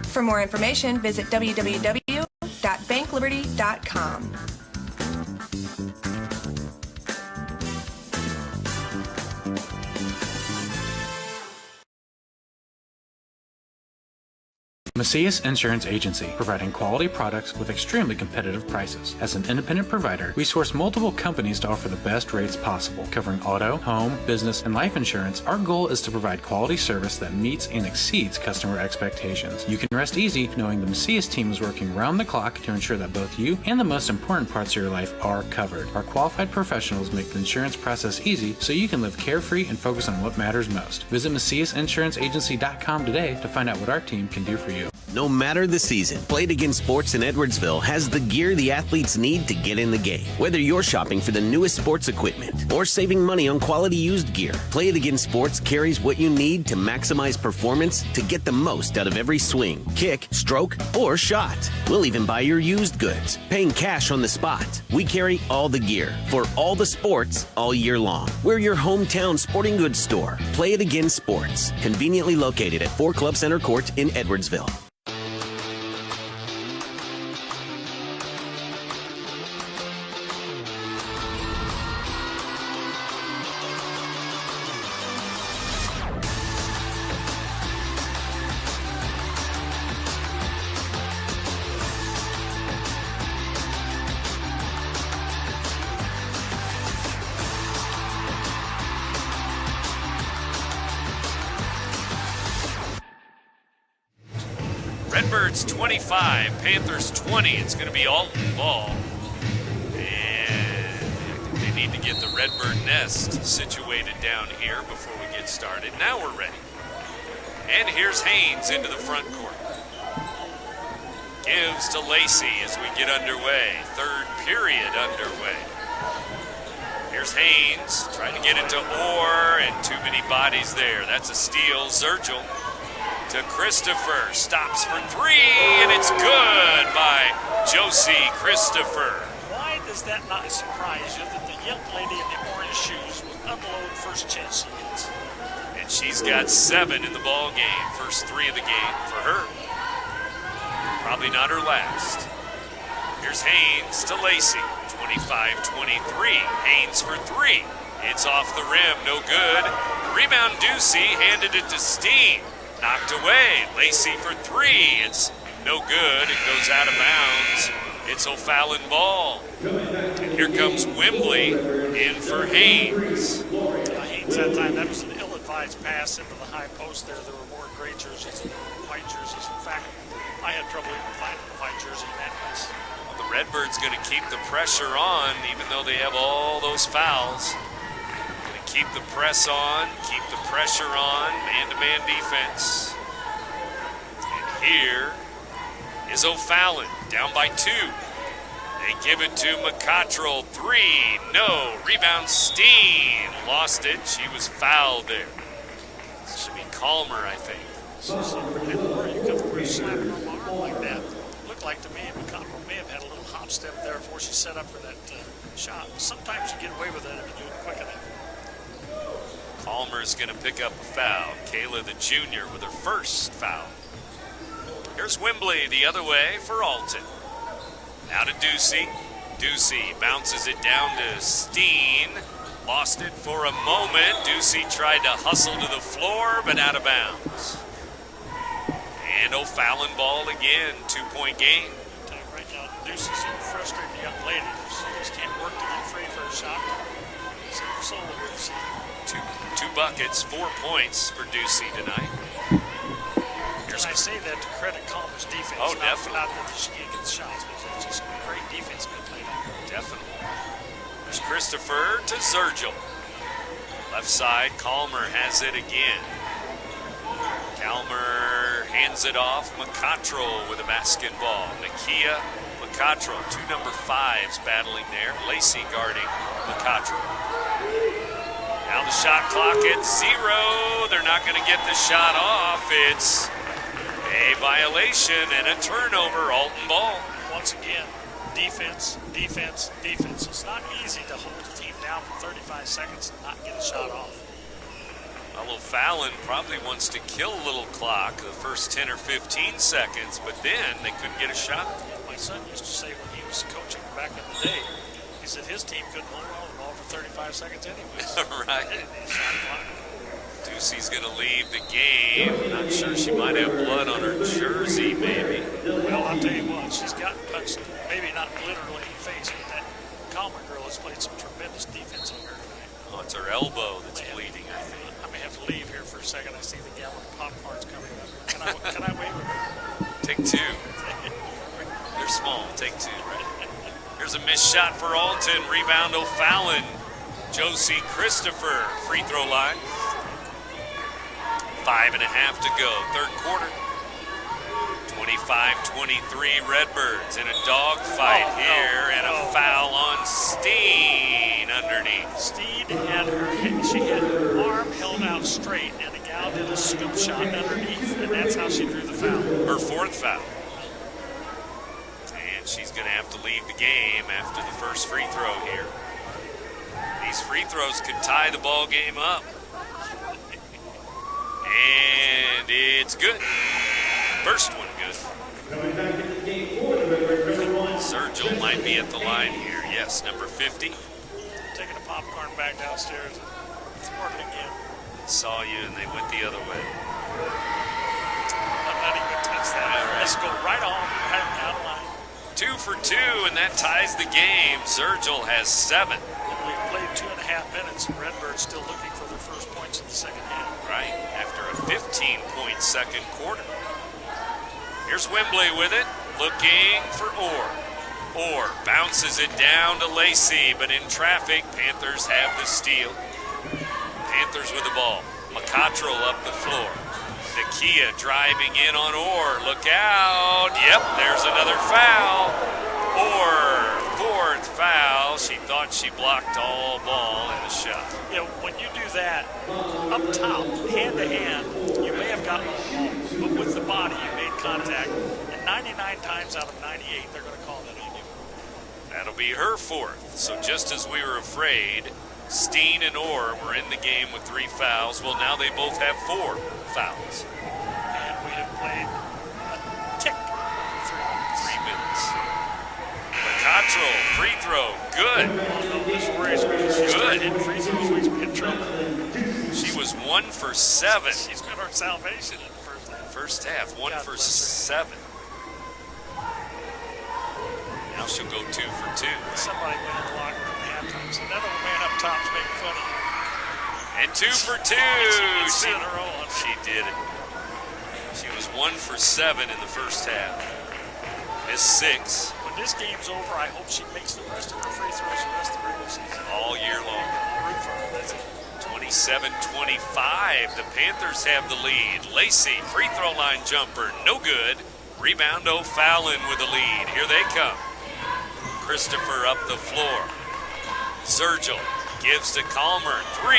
For more information, visit www.bankliberty.com. Macias Insurance Agency, providing quality products with extremely competitive prices. As an independent provider, we source multiple companies to offer the best rates possible. Covering auto, home, business, and life insurance, our goal is to provide quality service that meets and exceeds customer expectations. You can rest easy knowing the Macias team is working round the clock to ensure that both you and the most important parts of your life are covered. Our qualified professionals make the insurance process easy so you can live carefree and focus on what matters most. Visit MaciasInsuranceAgency.com today to find out what our team can do for you. No matter the season, Play It Again Sports in Edwardsville has the gear the athletes need to get in the game. Whether you're shopping for the newest sports equipment or saving money on quality used gear, Play It Again Sports carries what you need to maximize performance to get the most out of every swing, kick, stroke, or shot. We'll even buy your used goods, paying cash on the spot. We carry all the gear for all the sports all year long. We're your hometown sporting goods store. Play It Again Sports, conveniently located at 4 Club Center Court in Edwardsville. Redbirds 25, Panthers 20. It's going to be Alton ball. And they need to get the Redbird nest situated down here before we get started. Now we're ready. And here's Haynes into the front court. Gives to Lacey as we get underway. Third period underway. Here's Haynes trying to get it to Orr, and too many bodies there. That's a steal. Zergel to Christopher. Stops for three, and it's good by Josie Christopher. Why does that not surprise you that the young lady in the orange shoes will unload first chance she gets? And she's got 7 in the ball game. First 3 of the game for her. Probably not her last. Here's Haynes to Lacey. 25-23. Haynes for 3. It's off the rim. No good. Rebound Ducey. Handed it to Steen. Knocked away. Lacey for 3. It's no good. It goes out of bounds. It's O'Fallon ball. And here comes Wembley in for Haynes. Haynes that time, that was an ill-advised pass into the high post there. There were more gray jerseys than white jerseys. In fact, I had trouble even finding the white jersey in that mess. Well, the Redbirds going to keep the pressure on, even though they have all those fouls. Going to keep the press on, keep the pressure on, man-to-man defense. And here is O'Fallon, down by 2. They give it to McCottrell, 3, no. Rebound Steen, lost it. She was fouled there. It should be Calmer, I think. Where you come through slapping her arm like that. Looked like to me McCottrell may have had a little hop step there before she set up for that shot. Sometimes you get away with that if you do it quick enough. Calmer's going to pick up a foul. Kayla, the junior, with her first foul. Here's Wembley the other way for Alton. Now to Ducey. Ducey bounces it down to Steen. Lost it for a moment. Ducey tried to hustle to the floor, but out of bounds. And O'Fallon ball again. 2-point game. Right now, Ducey's a frustrated young lady. She just can't work to get free for a shot. Two buckets, 4 points for Ducey tonight. And I say that to credit Calmer's defense. Oh, definitely. Not that she can't get shots, but it's just great defense being played on. Definitely. There's Christopher to Zergel. Left side, Calmer has it again. Calmer hands it off. McCottrell with a basketball. Nakia McCottrell, 2 number 5s battling there. Lacey guarding McCottrell. Now the shot clock at 0. They're not going to get the shot off. It's a violation and a turnover. Alton ball. Once again, defense, defense, defense. It's not easy to hold the team down for 35 seconds and not get a shot off. Well, O'Fallon probably wants to kill a little clock the first 10 or 15 seconds, but then they couldn't get a shot. My son used to say when he was coaching back in the day, he said his team couldn't hold on the ball for 35 seconds anyways. Right. Ducey's going to leave the game. Not sure, she might have blood on her jersey, maybe. Well, I'll tell you what, she's gotten punched, maybe not literally in the face, but that Calmer girl has played some tremendous defense on her tonight. Oh, it's her elbow that's bleeding, I think. I may have to leave here for a second. I see the gallon of popcorn's coming up. Can I wait with her? Take 2. They're small. Take 2. Here's a missed shot for Alton. Rebound O'Fallon. Josie Christopher. Free throw line. 5.5 to go. Third quarter. 25-23 Redbirds in a dogfight here, and a foul on Steen underneath. Steen had her arm held out straight, and the gal did a scoop shot underneath, and that's how she drew the foul. Her 4th foul. And she's going to have to leave the game after the first free throw here. These free throws could tie the ball game up. And it's good. First one good. Zergel might be at the line here. Yes, number 50. Taking a popcorn back downstairs. It's working again. Saw you and they went the other way. I'm not even touch that. Right. Let's go right on, right down the line. 2 for 2, and that ties the game. Zergel has 7. We've played 2.5 minutes, and Redbirds still looking for their first points in the second half. Right, after a 15-point second quarter. Here's Wembley with it, looking for Orr. Orr bounces it down to Lacey, but in traffic, Panthers have the steal. Panthers with the ball. McCottrell up the floor. Nakia driving in on Orr. Look out. Yep, there's another foul. Orr, fourth foul. She thought she blocked all ball in the shot. You know, when you do that up top, hand to hand, you may have gotten the ball, but with the body, you made contact. And 99 times out of 98, they're going to call that on you. That'll be her fourth. So just as we were afraid, Steen and Orr were in the game with 3 fouls. Well, now they both have 4 fouls. And we have played a tick for 3 minutes. McCottrell, free throw, good. This worries me. She's hitting free throws, makes me in trouble. She was 1 for 7. She's been our salvation in the first half. First half, 1 for 7. Now she'll go 2 for 2. Somebody went in the locker room at halftime and said, that old man up top's making fun of you. And 2 for 2. She did it. She was 1 for 7 in the first half. Missed 6. When this game's over, I hope she makes the rest of her free throws the rest of the regular season. All year long. I'll root for her. That's it. 27-25. The Panthers have the lead. Lacey, free throw line jumper, no good. Rebound O'Fallon with the lead. Here they come. Christopher up the floor. Sergil gives to Calmer. 3,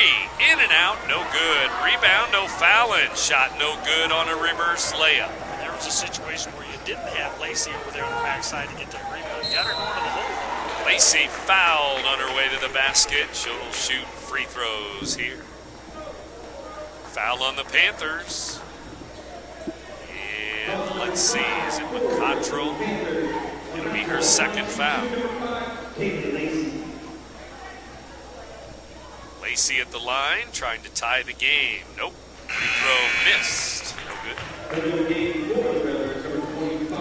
in and out, no good. Rebound O'Fallon, shot no good on a reverse layup. And there was a situation where you didn't have Lacey over there on the backside to get that rebound. You got her going to the hole. Lacey fouled on her way to the basket. She'll shoot free throws here. Foul on the Panthers. And let's see, is it McCottrell? It'll be her second foul. Lacey at the line, trying to tie the game. Nope. Free throw missed. No good.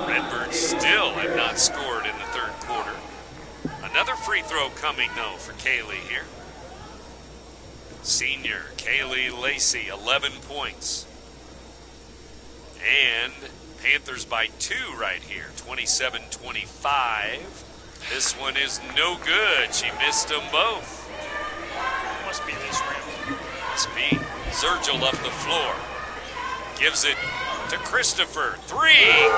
Redbirds still have not scored in the third quarter. Another free throw coming, though, for Kaylee here. Senior Kaylee Lacey, 11 points. And Panthers by 2 right here, 27-25. This one is no good. She missed them both. Must be this rim. Must be. Sergil up the floor. Gives it to Christopher. 3,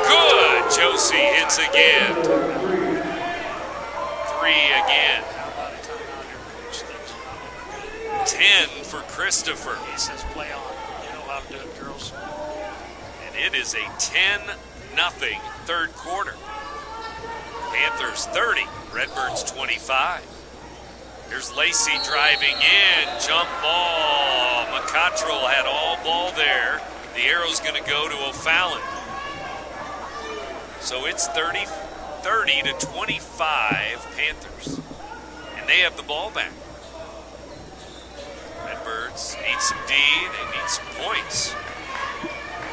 good. Josie hits again. 3 again. 10 for Christopher. He says play on. You know how to do it, girls. And it is a 10-0 third quarter. Panthers 30, Redbirds 25. Here's Lacey driving in, jump ball. McCottrell had all ball there. The arrow's going to go to O'Fallon. So it's 30-25 Panthers. And they have the ball back. Redbirds need some D, they need some points.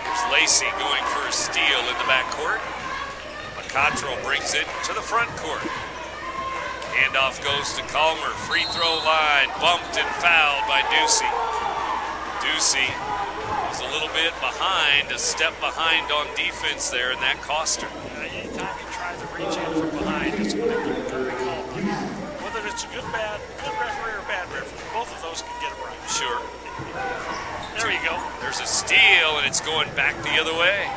Here's Lacey going for a steal in the backcourt. McCottrell brings it to the front court. Handoff goes to Calmer. Free throw line, bumped and fouled by Ducey. Ducey was a little bit behind, a step behind on defense there, and that cost her. Anytime you try to reach in from behind, it's going to get very called. Whether it's a good referee or bad referee, both of those can get it right. Sure. There you go. There's a steal, and it's going back the other way.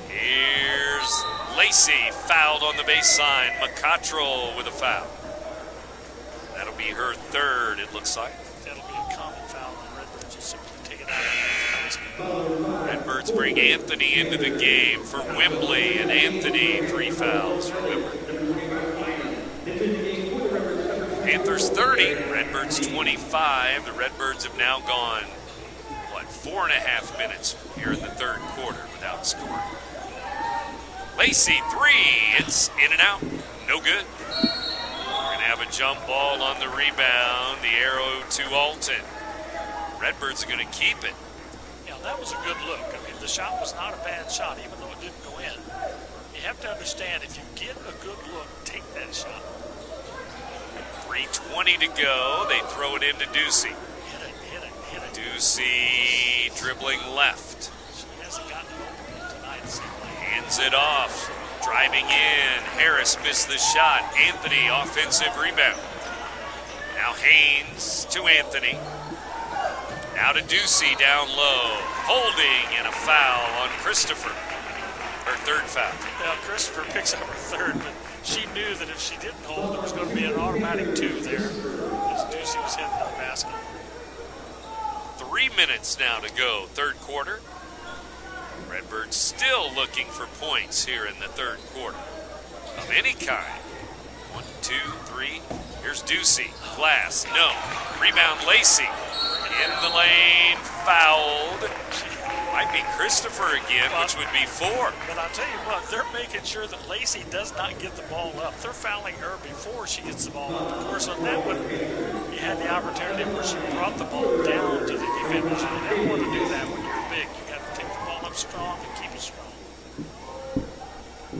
Here's Lacey, fouled on the baseline. McCottrell with a foul. That'll be her third, it looks like. That'll be a common foul, and Redbirds will simply take it out. Redbirds bring Anthony into the game for Wembley, and Anthony, 3 fouls for Wembley. Panthers 30, Redbirds 25. The Redbirds have now gone, 4.5 minutes here in the third quarter without scoring. Lacey, 3, it's in and out, no good. We're gonna have a jump ball on the rebound, the arrow to Alton. Redbirds are gonna keep it. Yeah, that was a good look. I mean, the shot was not a bad shot, even though it didn't go in. You have to understand, if you get a good look, take that shot. 3:20 to go, they throw it into Ducey. Hit it. Ducey dribbling left. She hasn't gotten it open tonight, it seems hands it off. Driving in. Harris missed the shot. Anthony, offensive rebound. Now Haynes to Anthony. Now to Ducey down low. Holding and a foul on Christopher. Her third foul. Well, Christopher picks up her third, but she knew that if she didn't hold, there was going to be an automatic 2 there as Ducey was hitting the basket. 3 minutes now to go, third quarter. Redbirds still looking for points here in the third quarter of any kind. 1, 2, 3. Here's Ducey. Glass, no. Rebound Lacey. In the lane, fouled. Might be Christopher again, which would be 4. But I'll tell you what, they're making sure that Lacey does not get the ball up. They're fouling her before she gets the ball up. Of course, on that one, you had the opportunity where she brought the ball down to the defenders. You never want to do that when you're big. You got to take the ball up strong and keep it strong.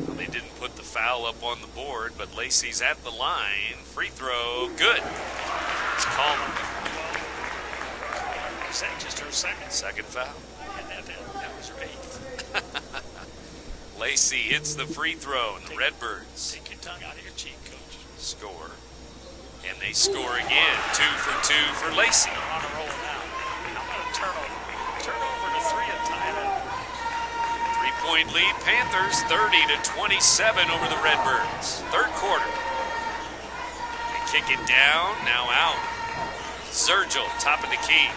Well, they didn't put the foul up on the board, but Lacey's at the line. Free throw, good. It's Coleman. Is that just her second? Second foul. That was her 8th. Lacey hits the free throw, and the Redbirds Take your tongue out of your cheek, coach. score. And they score again. 2 for 2 for Lacey. They're on a roll now. How about a turnover? Turnover to 3 and tie it up. 3-point lead, Panthers 30-27 over the Redbirds. Third quarter. They kick it down, now out. Zergel, top of the key.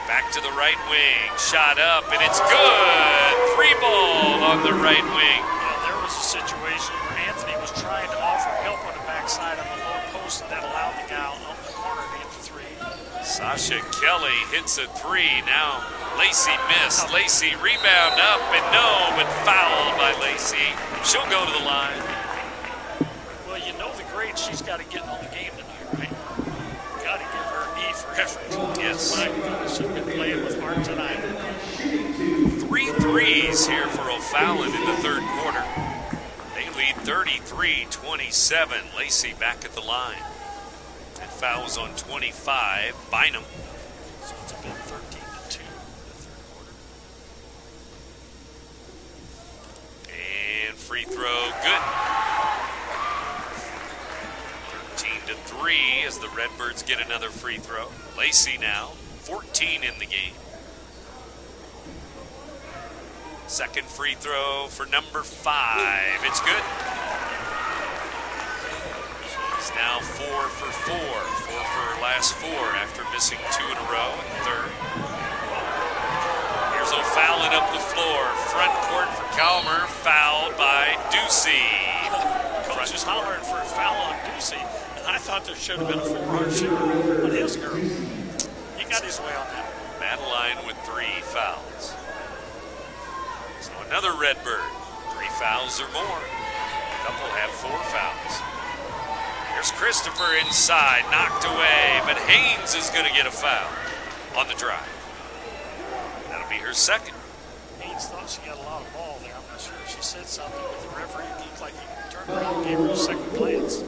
Back to the right wing, shot up, and it's good. 3 ball on the right wing. Well, there was a situation where Anthony was trying to offer help on the backside of the low post, and that allowed the guy on the corner to hit the 3. Sasha Kelly hits a 3. Now Lacey missed. Lacey rebound up, and no, but fouled by Lacey. She'll go to the line. Well, you know the grade she's got to get on the game tonight, right? Got to give her E for effort. Yes. My goodness, she's been playing with heart tonight. 3 threes here for O'Fallon in the third quarter. They lead 33-27. Lacey back at the line. That foul was on 25. Bynum. So it's been 13-2 in the third quarter. And free throw, good. 13-3 as the Redbirds get another free throw. Lacey now, 14 in the game. Second free throw for number 5. It's good. She's now 4 for 4. 4 for her last 4 after missing 2 in a row in the third. Here's O'Fallon up the floor. Front court for Calmer, fouled by Ducey. Coach is hollering for a foul on Ducey, and I thought there should have been a 4-hard shooter on his girl. He got his way on that. Madeline with 3 fouls. So another Redbird. 3 fouls or more. A couple have 4 fouls. Here's Christopher inside, knocked away, but Haynes is going to get a foul on the drive. That'll be her second. Haynes thought she got a lot of ball there. I'm not sure if she said something, but the referee looked like he turned around and gave her a second glance.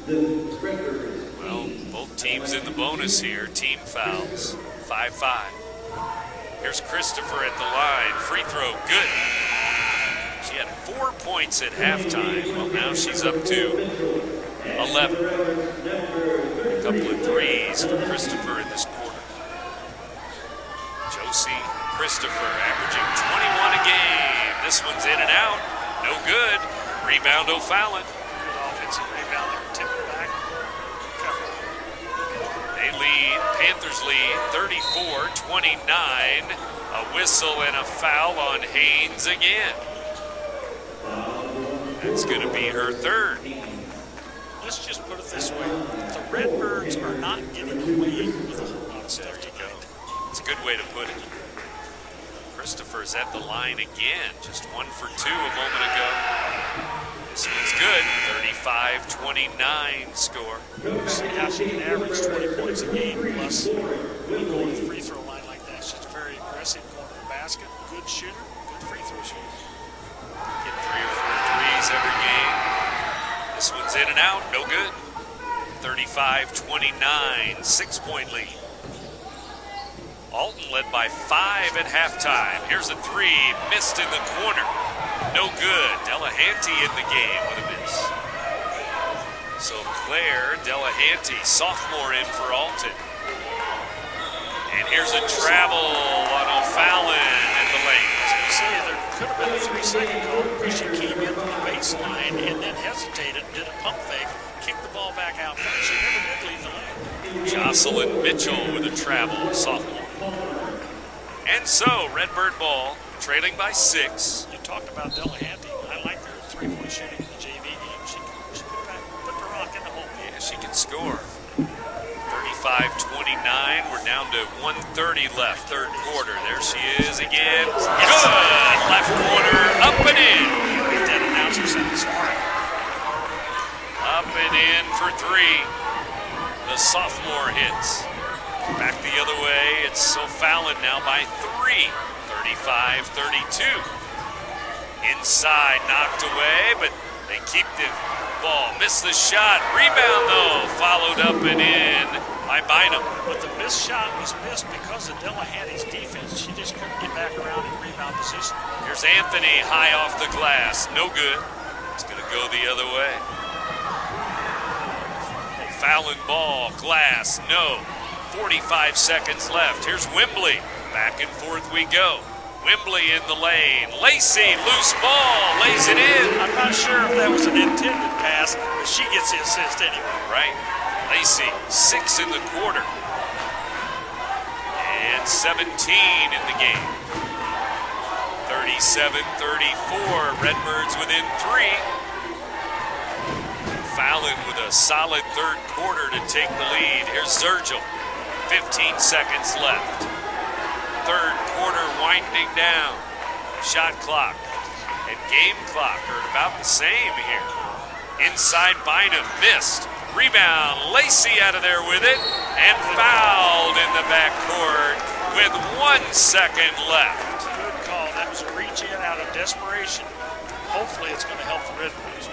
Well, both teams in the bonus here. Team fouls. 5-5. Here's Christopher at the line. Free throw, good. She had 4 points at halftime. Well, now she's up to 11. A couple of threes for Christopher in this quarter. Josie Christopher averaging 21 a game. This one's in and out. No good. Rebound O'Fallon. Good offensive rebound there. Tip it back. Cover. They lead. Panthers lead 34-29. A whistle and a foul on Haynes again. That's going to be her third. Let's just put it this way. The Redbirds are not getting away with a whole lot of stuff tonight. It's a good way to put it. Christopher's at the line again. Just 1 for 2 a moment ago. This one's good. 35-29 score. See how she can average 20 points a game plus going to the free throw line like that. She's very aggressive going to the basket. Good shooter. Good free throw shooter. Get 3 or 4 threes every game. This one's in and out. No good. 35-29. 6-point lead. Alton led by 5 at halftime. Here's a 3, missed in the corner. No good. Delahanty in the game with a miss. So Claire Delahanty, sophomore, in for Alton. And here's a travel on O'Fallon at the lane. I was going to say, there could have been a 3-second call because she came in from the baseline and then hesitated, did a pump fake, kicked the ball back out front. She never did leave the lane. Jocelyn Mitchell with a travel, sophomore. And so, Redbird ball, trailing by 6. You talked about Delahanty. I like her three-point shooting in the JV game. She can put the rock in the hole. Yeah, she can score. 35-29. We're down to 1:30 left, third quarter. There she is again. Good! Left corner, up and in. Make that announcer sound smart. Up and in for 3. The sophomore hits. Back the other way. It's O'Fallon now by 3. 35-32. Inside, knocked away, but they keep the ball. Missed the shot. Rebound, though. Followed up and in by Bynum. But the missed shot was missed because of Delahanty's defense. She just couldn't get back around in rebound position. Here's Anthony high off the glass. No good. It's going to go the other way. O'Fallon ball. Glass. No. 45 seconds left. Here's Wembley. Back and forth we go. Wembley in the lane. Lacey, loose ball, lays it in. I'm not sure if that was an intended pass, but she gets the assist anyway. Right. Lacey, 6 in the quarter. And 17 in the game. 37-34. Redbirds within 3. Fallon with a solid third quarter to take the lead. Here's Zergel. 15 seconds left. Third quarter winding down. Shot clock and game clock are about the same here. Inside Bynum, missed. Rebound, Lacey out of there with it, and fouled in the backcourt with 1 second left. Good call. That was a reach in out of desperation. Hopefully it's going to help the Redbirds.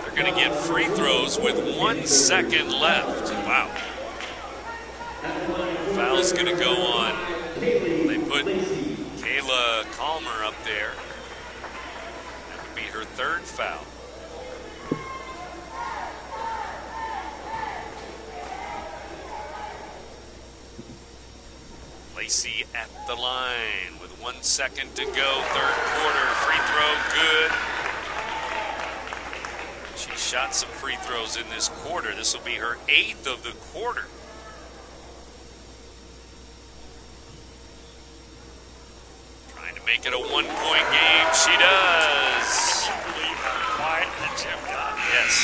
They're going to get free throws with 1 second left. Wow. Foul's going to go on. They put Kayla Calmer up there. That would be her third foul. Lacey at the line with 1 second to go. Third quarter, free throw, good. She shot some free throws in this quarter. This will be her 8th of the quarter. Make it a 1-point game. She does. Can you believe how quiet that Tim got? Yes.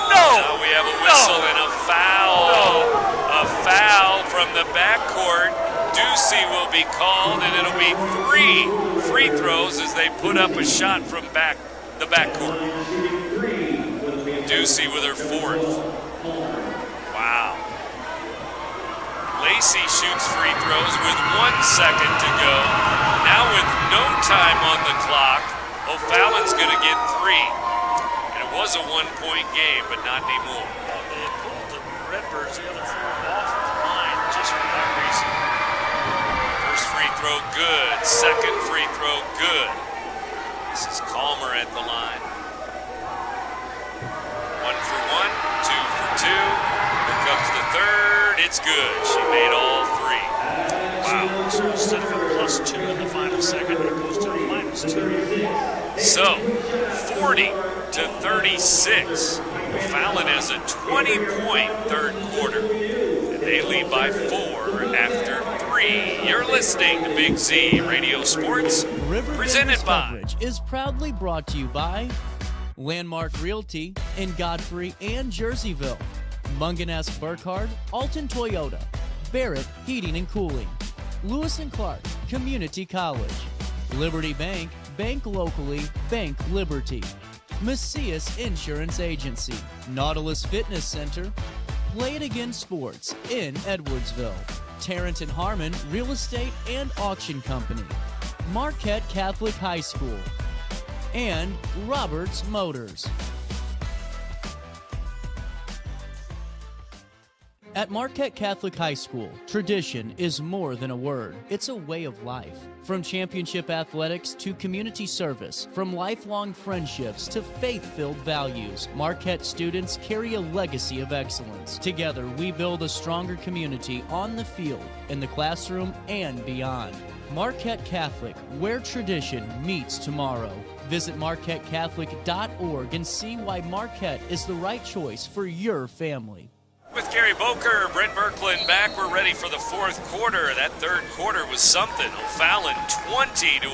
No! Now we have a whistle and a foul. No. A foul from the backcourt. Ducey will be called, and it'll be 3 free throws as they put up a shot from the backcourt. Ducey with her 4th. Wow. Lacey shoots free throws with 1 second to go. Now with no time on the clock, O'Fallon's going to get 3. And it was a 1-point game, but not anymore. They had pulled the Redbirds, the other 4, off the line just for that reason. First free throw, good. Second free throw, good. This is Calmer at the line. 1 for 1, 2 for 2. Here comes the third. It's good. She made all 3. Wow. So instead of a +2 in the final second, it goes to a -2. So, 40-36. Fallon has a 20-point third quarter. And they lead by 4 after 3. You're listening to Big Z Radio Sports. Presented by. Coverage is proudly brought to you by Landmark Realty in Godfrey and Jerseyville. Munganess Burkhardt, Alton Toyota, Barrett Heating and Cooling, Lewis and Clark Community College, Liberty Bank, bank locally, bank Liberty, Macias Insurance Agency, Nautilus Fitness Center, Play It Again Sports in Edwardsville, Tarrant and Harmon Real Estate and Auction Company, Marquette Catholic High School, and Roberts Motors. At Marquette Catholic High School, tradition is more than a word. It's a way of life. From championship athletics to community service, from lifelong friendships to faith-filled values, Marquette students carry a legacy of excellence. Together, we build a stronger community on the field, in the classroom, and beyond. Marquette Catholic, where tradition meets tomorrow. Visit marquettecatholic.org and see why Marquette is the right choice for your family. With Gary Boker, Brent Birkland back. We're ready for the fourth quarter. That third quarter was something. O'Fallon 20-11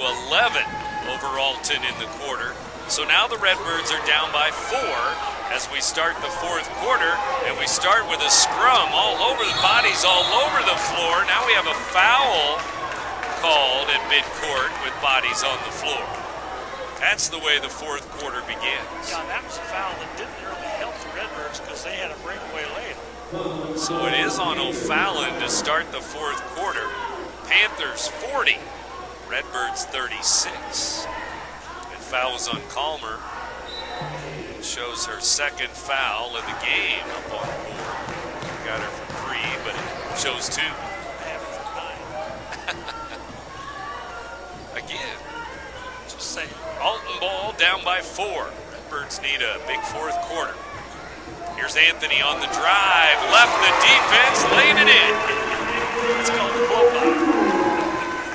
over Alton in the quarter. So now the Redbirds are down by 4 as we start the fourth quarter, and we start with a scrum all over the bodies, all over the floor. Now we have a foul called at midcourt with bodies on the floor. That's the way the fourth quarter begins. Yeah, that was a foul that didn't really help the Redbirds because they had a breakaway late. So it is on O'Fallon to start the fourth quarter. Panthers 40, Redbirds 36. And foul was on Calmer. It shows her second foul of the game up on the board. Got her for 3, but it shows 2. I have it for 9. Again. Just say Alton ball down by 4. Redbirds need a big fourth quarter. Here's Anthony on the drive, left the defense, laid it in. It's called the blow by.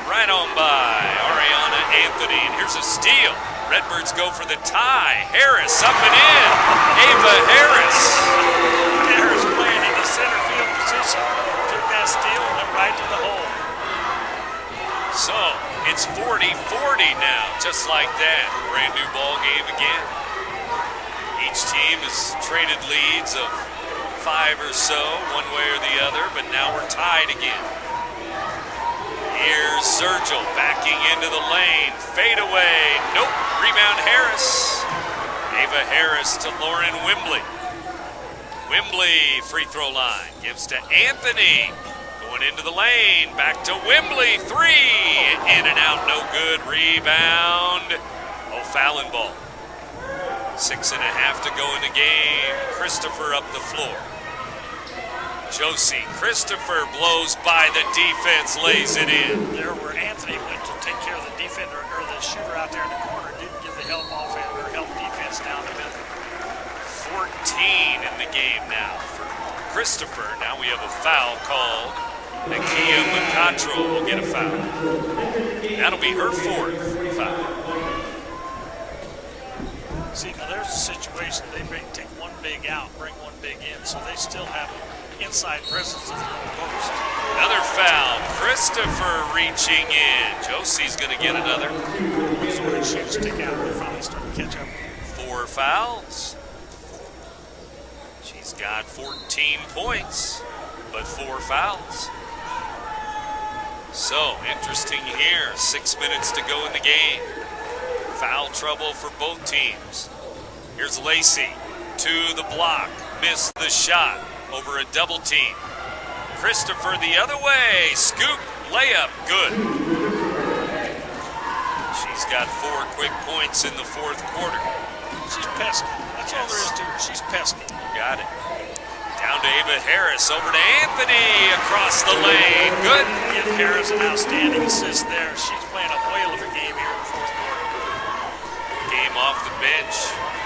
Right on by Ariana Anthony, and here's a steal. Redbirds go for the tie. Harris up and in. Ava Harris. Harris playing in the center field position. Took that steal and went right to the hole. So it's 40-40 now, just like that. Brand new ball game again. Each team has traded leads of 5 or so, one way or the other, but now we're tied again. Here's Sergil backing into the lane. Fade away. Nope. Rebound Harris. Ava Harris to Lauren Wembley. Wembley free throw line. Gives to Anthony. Going into the lane. Back to Wembley. 3. In and out. No good. Rebound. O'Fallon ball. 6.5 to go in the game. Christopher up the floor. Josie Christopher blows by the defense, lays it in. There where Anthony went to take care of the defender or the shooter out there in the corner, didn't give the help off or help defense down the middle. 14 in the game now for Christopher. Now we have a foul called. Nakia Macatro will get a foul. That'll be her 4th foul. See, now there's a situation they take one big out, bring one big in, so they still have inside presence of the post. Another foul. Christopher reaching in. Josie's going to get another. These orange shoes stick out. They're finally starting to catch up. 4 fouls. She's got 14 points, but 4 fouls. So, interesting here. 6 minutes to go in the game. Foul trouble for both teams. Here's Lacey to the block. Missed the shot over a double team. Christopher the other way. Scoop, layup, good. She's got 4 quick points in the fourth quarter. She's pesky. That's all there is to her. She's pesky. Got it. Down to Ava Harris. Over to Anthony across the lane. Good. Give Harris an outstanding assist there. She's playing a whale of a game here in the fourth quarter. Game off the bench.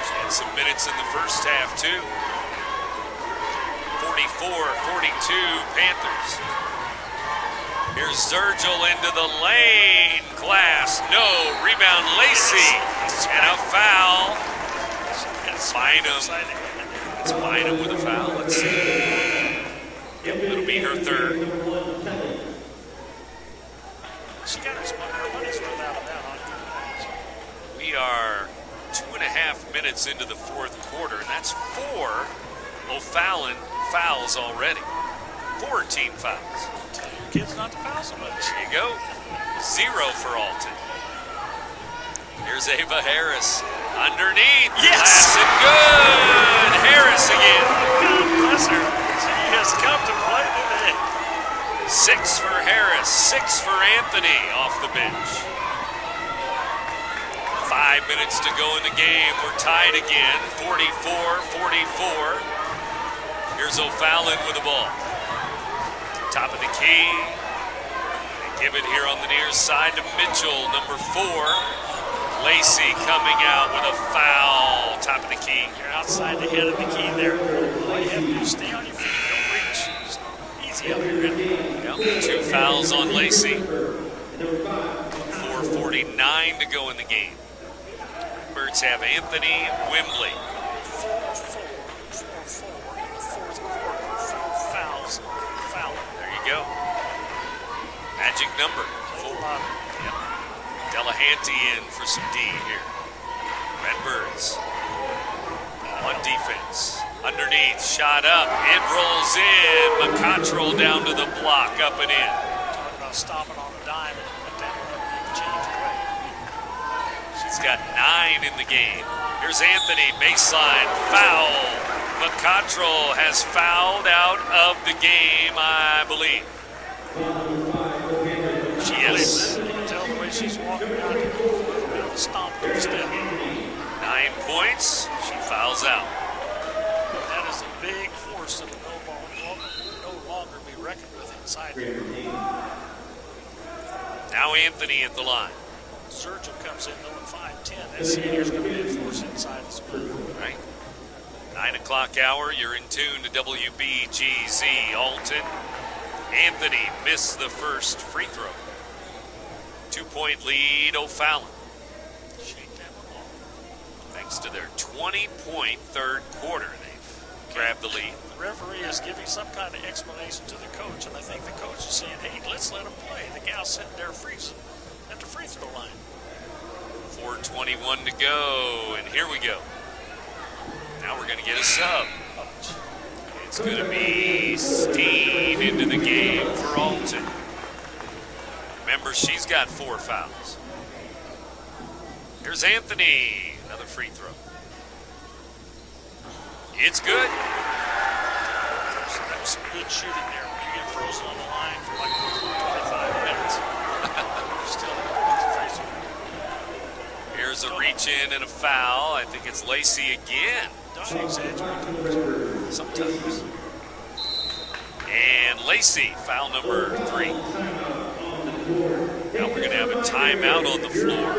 She had some minutes in the first half, too. 44-42 Panthers. Here's Zergel into the lane. Glass, no. Rebound Lacey. And a foul. Bynum. It's Bynum with a foul. Let's see. Yep, it'll be her 3rd. She got her money's worth out of that on. We are 2.5 minutes into the fourth quarter, and that's 4 O'Fallon fouls already. 4 team fouls. Tell your kids not to foul so much. There you go. 0 for Alton. Here's Ava Harris. Underneath. Yes! Glass and good. Harris again. God bless her. She has come to play today. 6 for Harris. 6 for Anthony off the bench. 5 minutes to go in the game. We're tied again. 44-44. Here's O'Fallon with the ball. Top of the key. They give it here on the near side to Mitchell, number 4. Lacey coming out with a foul. Top of the key. You're outside the head of the key there. All you have to do is stay on your feet. Don't reach. It's easy up here. Yep, 2 fouls on Lacey. 4:49 to go in the game. Birds have Anthony Wembley. 4-4 in the fourth quarter. 4 fouls. There you go. Magic number. 4. Yep. Delahanty in for some D here. Redbirds on defense. Underneath, shot up. It rolls in. McCottrell down to the block, up and in. Talking about stopping on a dime and let that change away. She's got 9 in the game. Here's Anthony, baseline, foul. McCottrell has fouled out of the game, I believe. Yes. You can tell the way she's walking out here. A little bit of a stomp to the step. 9 points. She fouls out. That is a big force that will no longer be reckoned with inside there. Now Anthony at the line. Sergio comes in knowing 5'10". That senior's going to be a force inside as well. Right. 9 o'clock hour. You're in tune to WBGZ Alton. Anthony missed the first free throw. 2-point lead, O'Fallon. Shake down the ball. Thanks to their 20-point third quarter, they've grabbed the lead. The referee is giving some kind of explanation to the coach, and I think the coach is saying, hey, let's let him play. The gal's sitting there freezing at the free throw line. 4:21 to go, and here we go. Now we're going to get a sub. It's going to be Steen into the game for Alton. Remember, she's got 4 fouls. Here's Anthony. Another free throw. It's good. So that was some good shooting there. When you get frozen on the line for like 25 minutes, still with the free throw. Here's a reach in and a foul. I think it's Lacey again. Don't exaggerate. Sometimes. And Lacey, foul number 3. Now we're going to have a timeout on the floor.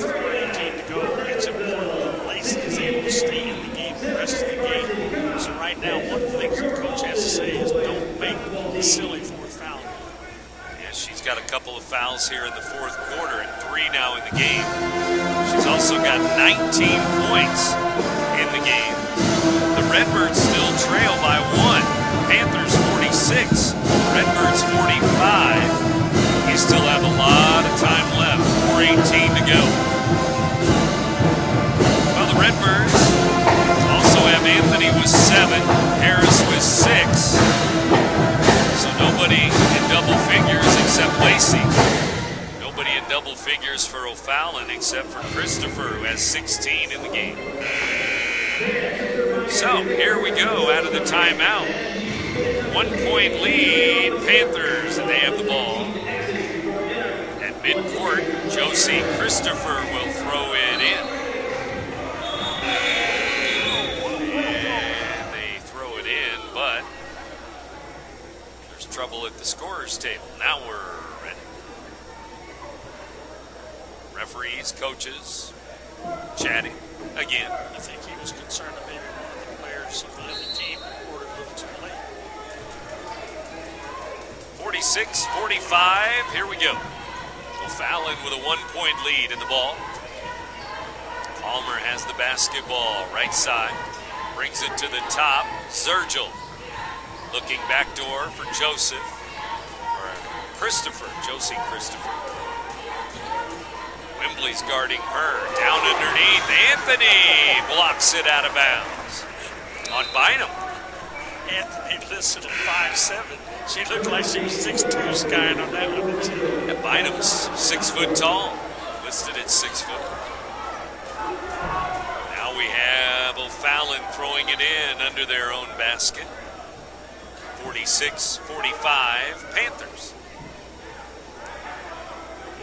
4:18 to go. It's important that Lacey is able to stay in the game the rest of the game. So right now, one of the things the coach has to say is don't make the silly 4th foul. Yeah, she's got a couple of fouls here in the 4th quarter and 3 now in the game. She's also got 19 points in the game. The Redbirds still trail by 1. Panthers 46, Redbirds 45. You still have a lot of time left. 4:18 to go. Well, the Redbirds also have Anthony with 7, Harris with 6. So nobody in double figures except Lacey. Nobody in double figures for O'Fallon except for Christopher, who has 16 in the game. So here we go out of the timeout. 1-point lead, Panthers, and they have the ball. At midcourt, Josie Christopher will throw it in. And they throw it in, but there's trouble at the scorer's table. Now we're ready. Referees, coaches, chatting again. I think he was concerned that maybe one of the players of the other team ordered a little too late. 46-45, here we go. O'Fallon with a 1-point lead in the ball. Palmer has the basketball, right side. Brings it to the top. Zergel looking backdoor for Joseph. Or Christopher, Josie Christopher. Wembley's guarding her. Down underneath. Anthony blocks it out of bounds. On Bynum. Anthony listed at 5'7". She looked like she was 6'2", skying on that one. And Bynum's 6 foot tall. Listed at 6 foot. Now we have O'Fallon throwing it in under their own basket. 46-45 Panthers.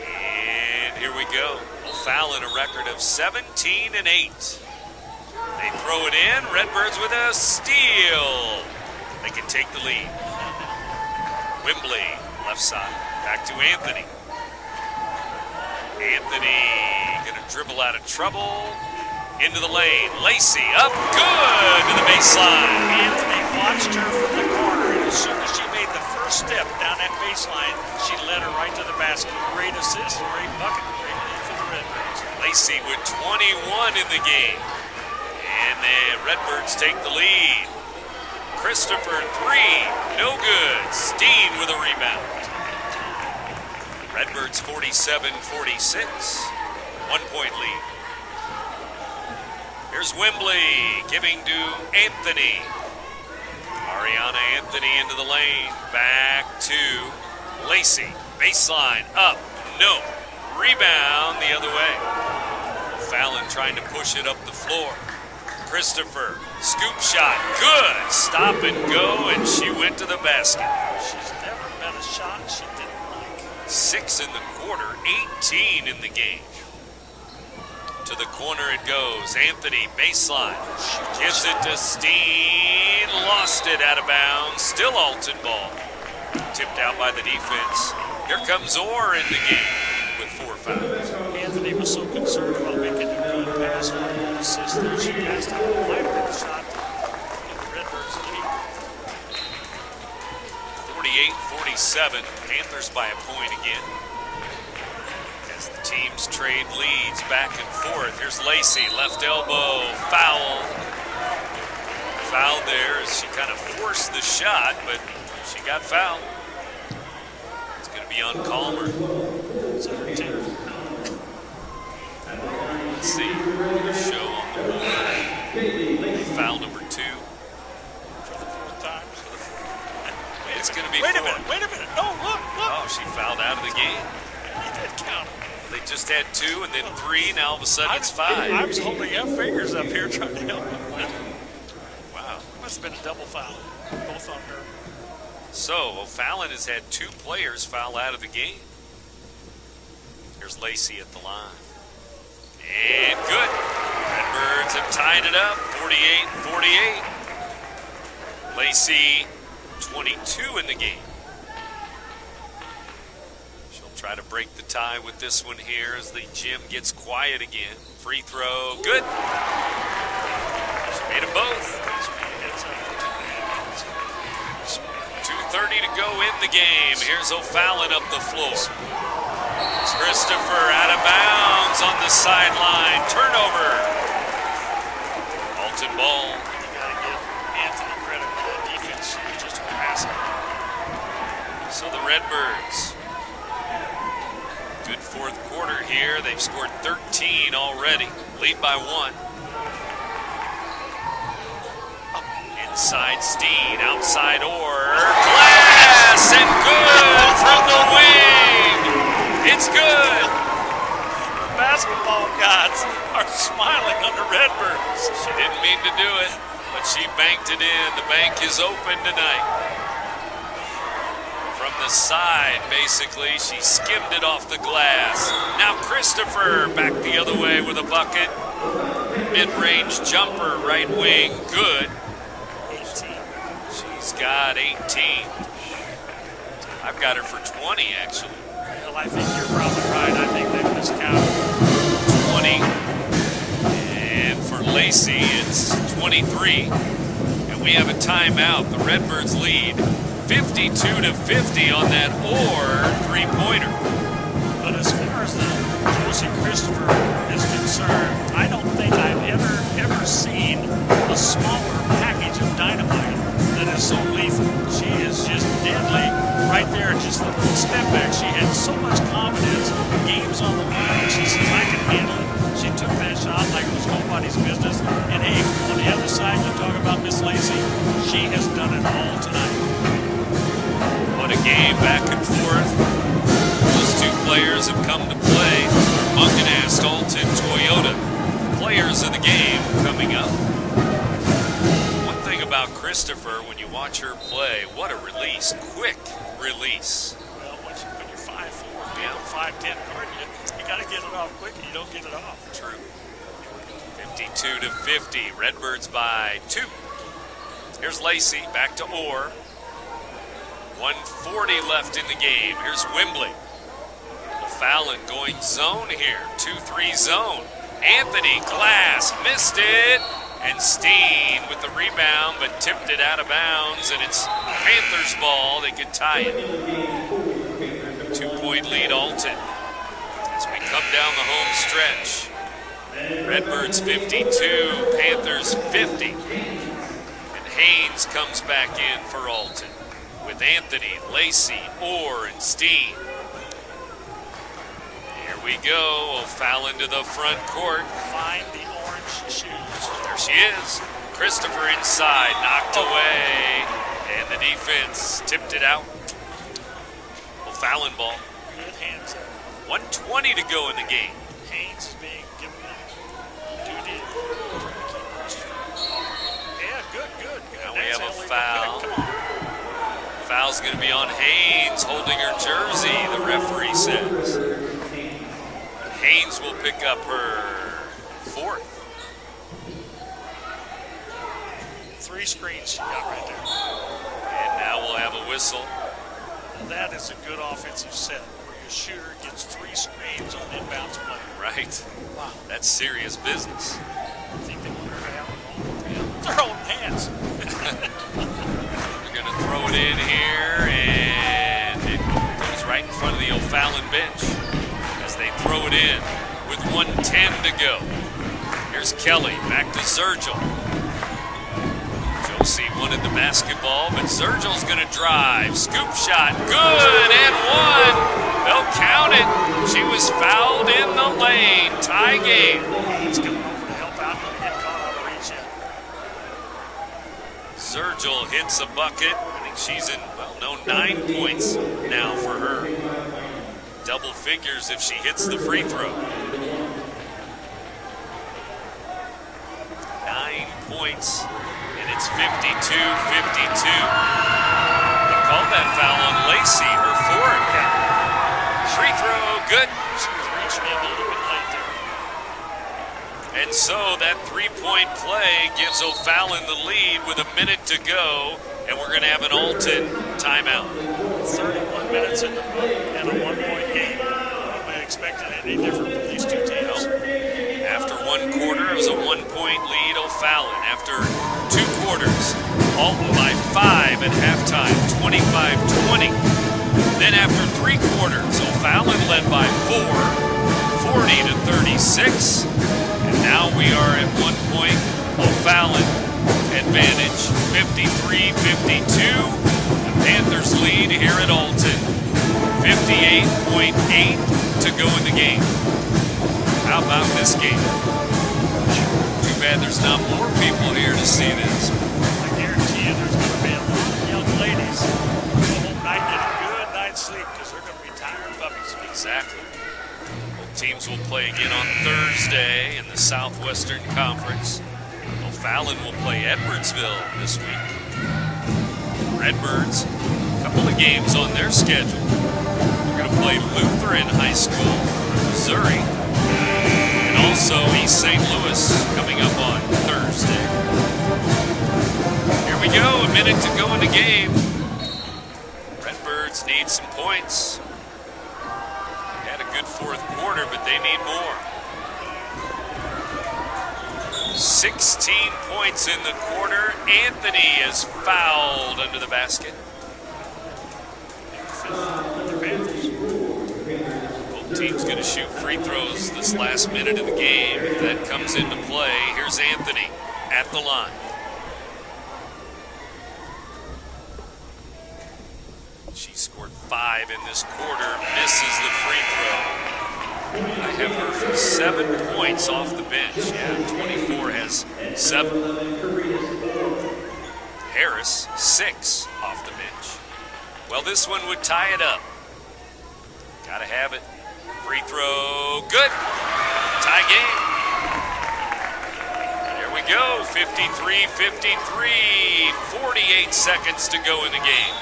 And here we go. O'Fallon a record of 17-8. They throw it in. Redbirds with a steal. They can take the lead. Wembley, left side. Back to Anthony. Anthony gonna dribble out of trouble. Into the lane. Lacey up good to the baseline. Anthony watched her from the corner, and as soon as she made the first step down that baseline, she led her right to the basket. Great assist, great bucket, great lead for the Redbirds. Lacey with 21 in the game. And the Redbirds take the lead. Christopher, 3, no good. Steen with a rebound. Redbirds 47-46, 1-point lead. Here's Wembley giving to Anthony. Ariana Anthony into the lane. Back to Lacey. Baseline up. No. Rebound the other way. Fallon trying to push it up the floor. Christopher. Scoop shot. Good. Stop and go. And she went to the basket. She's never met a shot she didn't like. 6 in the quarter. 18 in the game. To the corner it goes. Anthony, baseline. Gives it to Steen. Lost it out of bounds. Still Alton ball. Tipped out by the defense. Here comes Orr in the game with 4 fouls. Anthony was so concerned about making a good pass for an assist there. She passed out a might have been a shot in the Redbirds lead. 48-47. Panthers by a point again. As the teams trade leads back and forth. Here's Lacey, left elbow, foul. Foul there as she kind of forced the shot, but she got fouled. It's going to be on Calmer. Let's see. Show on the board. Foul number 2. For the 4th time. It's going to be 4. Wait a minute. No, look. Oh, she fouled out of the game. He did count. They just had 2 and then 3. Now all of a sudden it's 5. I was holding up fingers up here trying to help him. Wow. It must have been a double foul. Both on her. So, Fallon has had 2 players foul out of the game. Here's Lacey at the line. And good. Redbirds have tied it up, 48-48. Lacey, 22 in the game. She'll try to break the tie with this one here as the gym gets quiet again. Free throw, good. She made them both. 2:30 to go in the game. Here's O'Fallon up the floor. Christopher out of bounds on the sideline. Turnover. Alton ball. You got to give Anthony credit for that defense. She was just harassing. So the Redbirds. Good 4th quarter here. They've scored 13 already. Lead by 1. Inside Steen, outside Orr. Glass and good from the wing. It's good. The basketball gods are smiling on the Redbirds. She didn't mean to do it, but she banked it in. The bank is open tonight. From the side, basically, she skimmed it off the glass. Now Christopher back the other way with a bucket. Mid-range jumper, right wing, good. 18. She's got 18. I've got her for 20, actually. Well, I think you're probably right. I think they miscounted. 20. And for Lacey, it's 23. And we have a timeout. The Redbirds lead 52-50 on that Orr 3-pointer. But as far as the Josie Christopher is concerned, I don't think I've ever seen a smaller package of dynamite that is so lethal. She is just deadly right there. Just the little step back. She had so much confidence. Games on the line. She says, I can handle it. She took that shot like it was nobody's business. And hey, on the other side, you talk about Miss Lacey. She has done it all tonight. What a game back and forth. Those 2 players have come to play. Munganast, Alton, Toyota. Players of the game coming up. One thing about Christopher, when you watch her play, what a release. Quick release. Well, when you're 5'4", being 5'10", guarding you got to get it off quick. You don't get it off. True. 52-50. Redbirds by 2. Here's Lacey. Back to Orr. 1:40 left in the game. Here's Wembley. O'Fallon going zone here. 2-3 zone. Anthony Glass missed it. And Steen with the rebound, but tipped it out of bounds. And it's Panthers ball. They could tie it. 2-point lead, Alton. As we come down the home stretch. Redbirds 52, Panthers 50. And Haynes comes back in for Alton with Anthony, Lacey, Orr, and Steen. Here we go. O'Fallon to the front court. Find the orange shoes. There she is. Christopher inside, knocked away. And the defense tipped it out. O'Fallon ball. Good hands there. 1:20 to go in the game. Haynes is being given duty. Yeah, good. Now we have a foul. Foul's going to be on Haynes, holding her jersey, the referee says. Haynes will pick up her fourth. 3 screens she got right there. And now we'll have a whistle. Now that is a good offensive set where your shooter gets 3 screens on inbounds play. Right. Wow. That's serious business. I think they want her to have it. They're holding hands. They're going to throw it in here, and it goes right in front of the O'Fallon bench as they throw it in with 1:10 to go. Here's Kelly, back to Zergel. Josie wanted the basketball, but Zergel's going to drive. Scoop shot, good, and one. They'll count it. She was fouled in the lane. Tie game. He's coming over to help out, going to get caught on a reach in. Zergel hits a bucket. I think she's in, 9 points now for her. Double figures if she hits the free throw. 9 points, and it's 52-52. They called that foul on Lacey, her fourth. Free throw, good. She was reaching in a little bit late there. And so that 3-point play gives O'Fallon the lead with a minute to go, and we're going to have an Alton timeout. 31 minutes in the book and a 1-point game. Nobody expected any different from these two teams. After 1 quarter, it was a 1-point lead, O'Fallon. After 2 quarters, Alton by 5 at halftime, 25-20. Then after 3 quarters, O'Fallon led by 4, 40-36. And now we are at 1 point. O'Fallon advantage, 53-52. The Panthers lead here at Alton, 58.8 to go in the game. How about this game? Too bad there's not more people here to see this. I guarantee you there's going to be a lot of young ladies the whole night getting a good night's sleep because they're going to be tired puppies. Exactly. Both teams will play again on Thursday in the Southwestern Conference. O'Fallon will play Edwardsville this week. Redbirds, a couple of games on their schedule. They're going to play Lutheran High School, Missouri, and also East St. Louis coming up on Thursday. Here we go, a minute to go in the game. Redbirds need some points. Had a good fourth quarter, but they need more. 16 points in the quarter. Anthony is fouled under the basket. Both teams going to shoot free throws this last minute of the game. If that comes into play, here's Anthony at the line. She scored 5 in this quarter, misses the free throw. I have her for 7 points off the bench. Yeah, 24 has 7. Harris, 6 off the bench. Well, this one would tie it up. Gotta have it. Free throw, good. Tie game. There we go, 53-53. 48 seconds to go in the game.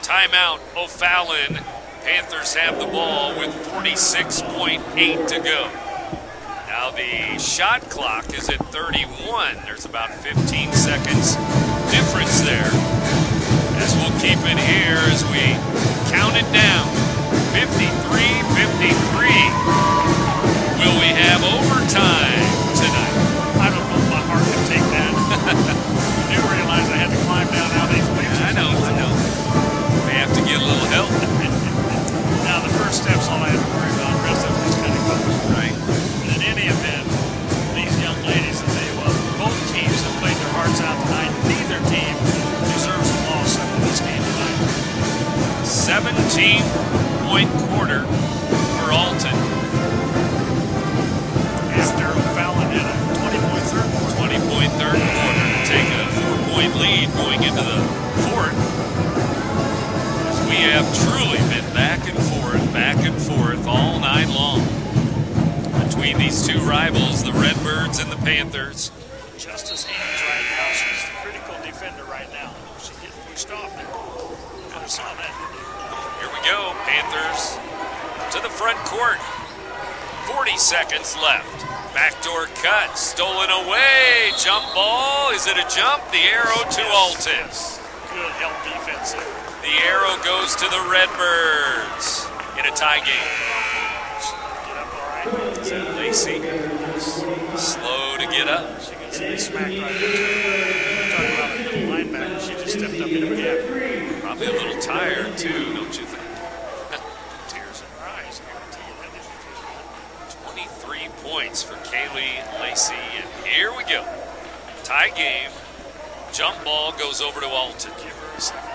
Timeout, O'Fallon. Panthers have the ball with 46.8 to go. Now the shot clock is at 31. There's about 15 seconds difference there as as we'll keep it here as we count it down. 53-53. Will we have overtime tonight? I don't know if my heart can take that. I do realize I had to climb down out these bleachers. I know. May have to get a little help. Now the first step's all I have to worry about. The rest of it is kind of close. Right. But in any event, these young ladies, both teams have played their hearts out tonight. Neither team deserves a loss after this game tonight. 17-point quarter for Alton. After Fallon had a 20-point third quarter. 20-point third quarter to take a 4-point lead going into the fourth. As we have truly been back and forth all night long between these two rivals, the Redbirds and the Panthers. Justice Haynes right now, she's the critical defender right now. She's getting pushed off now. I saw that. Here we go, Panthers to the front court. 40 seconds left. Backdoor cut, stolen away. Jump ball. Is it a jump? The arrow to Alton. Good help defense there. The arrow goes to the Redbirds in a tie game. Get up all right. Is that Lacey? Slow to get up. She gets smacked right into it. Talking about a middle linebacker. She just stepped up in a gap. Probably a little tired too, don't you think? Tears in her eyes. 23 points for Kaylee Lacey, and here we go. Tie game. Jump ball goes over to Alton. Give her a second.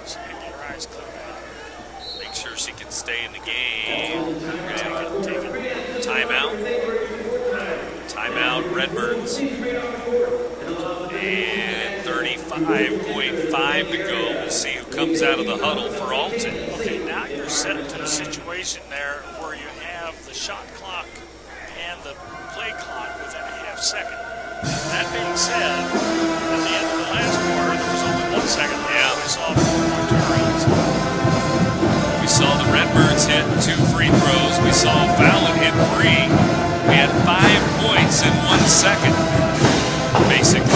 She can get her eyes cleared out. Make sure she can stay in the game. We're gonna have a timeout. Timeout, Redbirds. And 35.5 to go. We'll see who comes out of the huddle for Alton. Okay, now you're set to a situation there where you have the shot clock and the play clock within a half second. That being said, at the end of the last quarter, there was only 1 second left. Yeah. We saw 4 turnarounds. We saw the Redbirds hit 2 free throws. We saw Fallon hit 3. We had 5 points in 1 second, basically.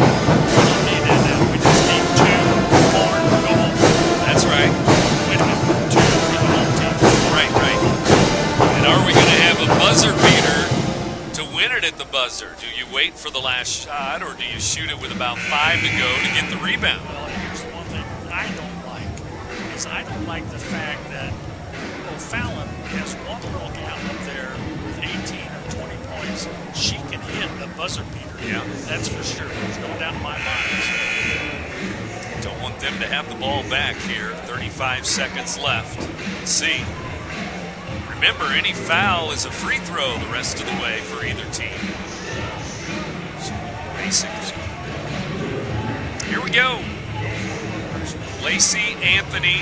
We don't need that now. We just need 2, 4, go home. That's right. Wait a minute, 2 for the home team. Right. And are we going to have a buzzer beater to win it at the buzzer? Do you wait for the last shot, or do you shoot it with about 5 to go to get the rebound? Well, here's the one thing I don't like, is I don't like the fact that Fallon has one little gal up there with 18 or 20 points. She can hit a buzzer beater. Yeah. That's for sure. There's no doubt in my mind. Don't want them to have the ball back here. 35 seconds left. Let's see. Remember, any foul is a free throw the rest of the way for either team. Basics. Here we go. Lacey, Anthony,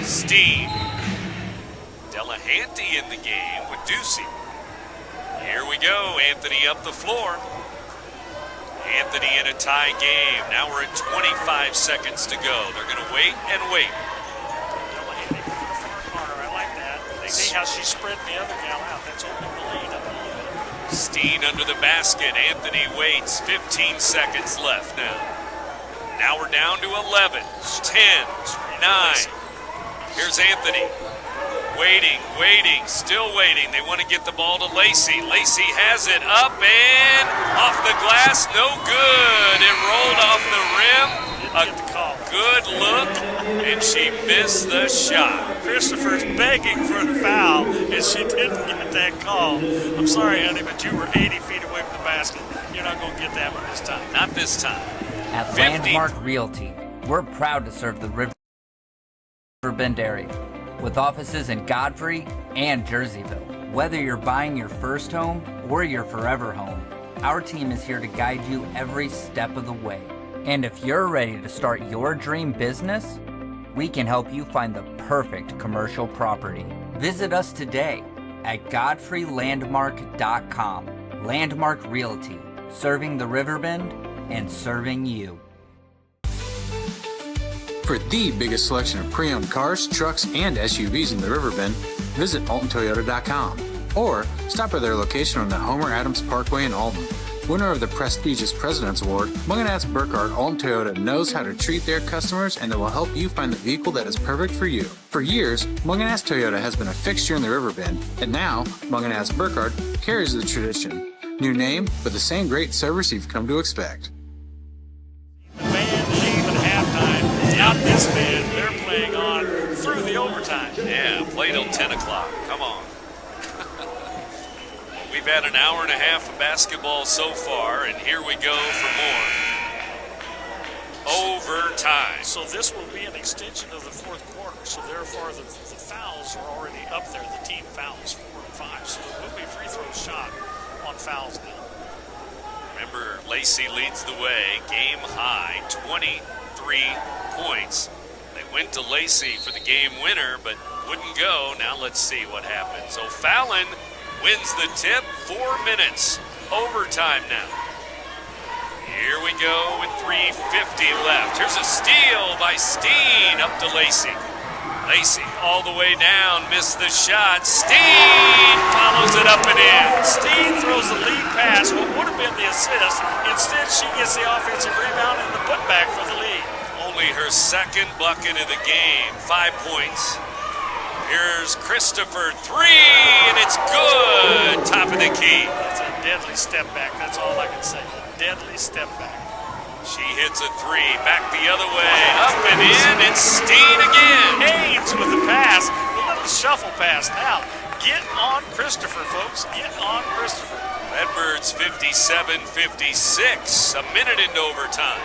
Steen, Delahanty in the game with Ducey. Here we go. Anthony up the floor. Anthony in a tie game. Now we're at 25 seconds to go. They're going to wait and wait. Delahanty in the far corner. I like that. They see how she's spreading the other gal out. That's opening the lead up a little bit. Steen under the basket. Anthony waits. 15 seconds left now. Now we're down to 11, 10, 9. Here's Anthony. Waiting, still waiting. They want to get the ball to Lacey. Lacey has it up and off the glass. No good. It rolled off the rim. A good look, and she missed the shot. Christopher's begging for the foul, and she didn't get that call. I'm sorry, honey, but you were 80 feet away from the basket. You're not going to get that one this time. Not this time. At 50. Landmark Realty, we're proud to serve the RiverBend area with offices in Godfrey and Jerseyville. Whether you're buying your first home or your forever home, our team is here to guide you every step of the way. And if you're ready to start your dream business, we can help you find the perfect commercial property. Visit us today at GodfreyLandmark.com. Landmark Realty, serving the Riverbend and serving you. For the biggest selection of pre-owned cars, trucks, and SUVs in the Riverbend, visit AltonToyota.com or stop by their location on the Homer Adams Parkway in Alton. Winner of the prestigious President's Award, Munganast Burkhardt Alton Toyota knows how to treat their customers, and they will help you find the vehicle that is perfect for you. For years, Munganast Toyota has been a fixture in the Riverbend, and now Munganast Burkhardt carries the tradition. New name, but the same great service you've come to expect. The band leave at halftime. Not this band. They're playing on through the overtime. Yeah, play till 10 o'clock. Come on. We've had an hour and a half of basketball so far, and here we go for more. Overtime. So this will be an extension of the fourth quarter. So therefore, the fouls are already up there. The team fouls 4 and 5. So there will be free throw shot on fouls now. Remember, Lacey leads the way. Game high, 23 points. They went to Lacey for the game winner, but wouldn't go. Now let's see what happens. O'Fallon wins the tip, 4 minutes. Overtime now. Here we go with 3:50 left. Here's a steal by Steen up to Lacey. Lacey all the way down, missed the shot. Steen follows it up and in. Steen throws the lead pass, what would have been the assist. Instead, she gets the offensive rebound and the putback for the lead. Only her second bucket of the game, 5 points. Here's Christopher, 3, and it's good. Top of the key. That's a deadly step back. That's all I can say. A deadly step back. She hits a 3, back the other way, up and in. It's Steen again. Haynes with the pass, a little shuffle pass. Now, get on Christopher, folks. Get on Christopher. Redbirds 57-56, a minute into overtime.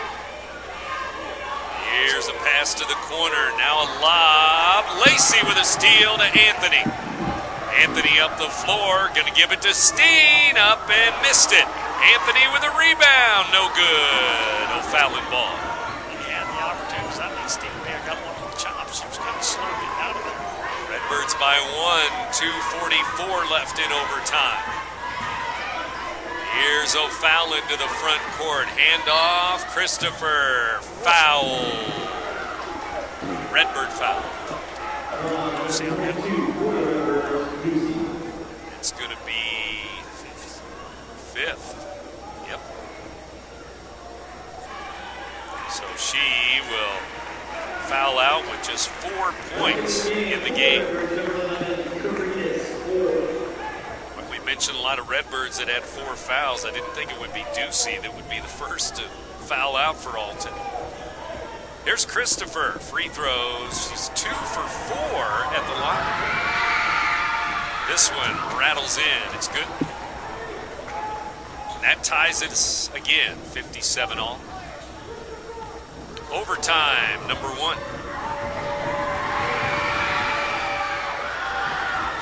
Here's a pass to the corner, now a lob. Lacey with a steal to Anthony. Anthony up the floor, gonna give it to Steen, up and missed it. Anthony with a rebound, no good. O'Fallon ball. Yeah, the opportunities. I think Steen may have got one of the chops. She was kind of slow getting out of there. Redbirds by 1, 2:44 left in overtime. Here's O'Fallon to the front court. Handoff, Christopher. Foul. Redbird foul. It's going to be fifth. Yep. So she will foul out with just 4 points in the game. We mentioned a lot of Redbirds that had 4 fouls. I didn't think it would be Ducey that would be the first to foul out for Alton. Here's Christopher, free throws. She's 2 for 4 at the line. This one rattles in, it's good. That ties it again, 57 all. Overtime, number 1.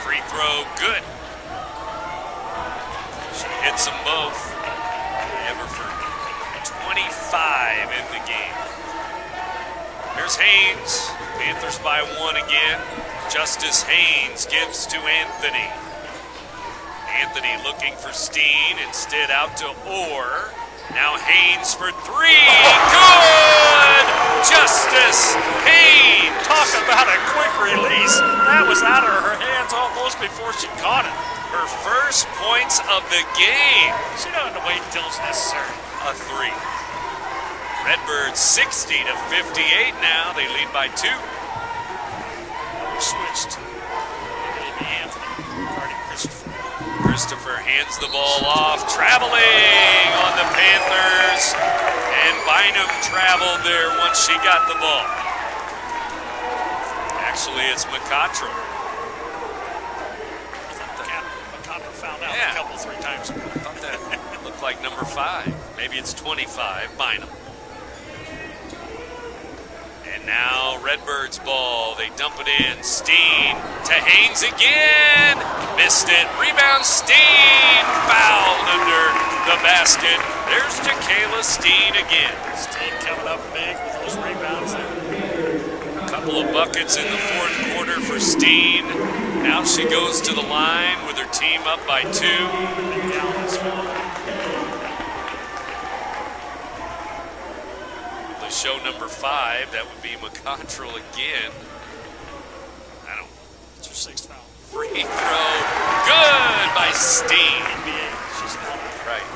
Free throw, good. She hits them both. Ever for 25 in the game. Here's Haynes. Panthers by 1 again. Justice Haynes gives to Anthony. Anthony looking for Steen. Instead out to Orr. Now Haynes for 3. Good! Justice Haynes. Talk about a quick release. That was out of her hands almost before she caught it. Her first points of the game. She don't have to wait until it's necessary. A 3. Redbirds 60-58 now. They lead by 2. We switched. Maybe Anthony guarding Christopher. Christopher hands the ball off. Traveling on the Panthers. And Bynum traveled there once she got the ball. Actually, it's McCottrell. McCottrell found out a couple, 3 times ago. I thought that looked like number 5. Maybe it's 25, Bynum. And now Redbirds ball. They dump it in. Steen to Haynes again. Missed it. Rebound Steen. Fouled under the basket. There's Jacayla Steen again. Steen coming up big with those rebounds there. A couple of buckets in the fourth quarter for Steen. Now she goes to the line with her team up by 2. Show number 5, that would be McCottrell again. I don't. It's her 6th foul. Free throw, good by Steen. NBA, she's not right.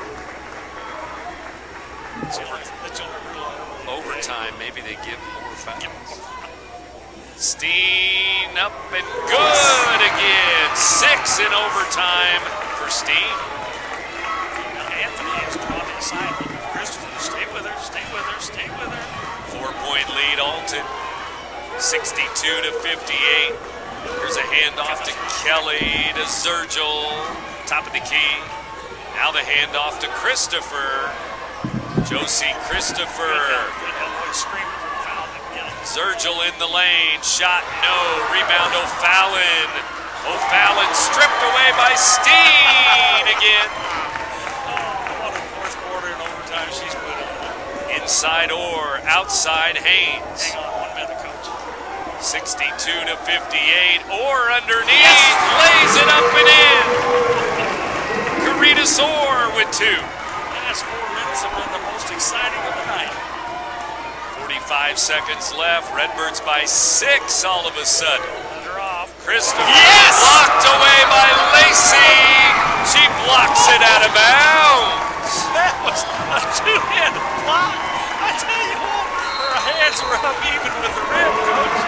overtime, maybe they give more fouls. Steen up and good again. 6 in overtime for Steen. Now Anthony has drawn inside. Christopher, stay with her, stay with her, stay with her. 4-point lead, Alton. 62-58. Here's a handoff to Kelly, to Zergel. Top of the key. Now the handoff to Christopher. Josie Christopher. Zergel in the lane. Shot, no. Rebound, O'Fallon. O'Fallon stripped away by Steen again. What a fourth quarter and overtime she's put on. Inside Orr, outside Haynes. Hang on 1 minute, Coach. 62-58. Orr underneath. Lays it up and in. Caritas Orr with 2. Last 4 minutes have been the most exciting of the night. 45 seconds left. Redbirds by 6 all of a sudden. Let her off. Christopher blocked away by Lacey. She blocks it out of bounds. That was a two-handed block. I tell you what, her hands were up even with the rim, Coach.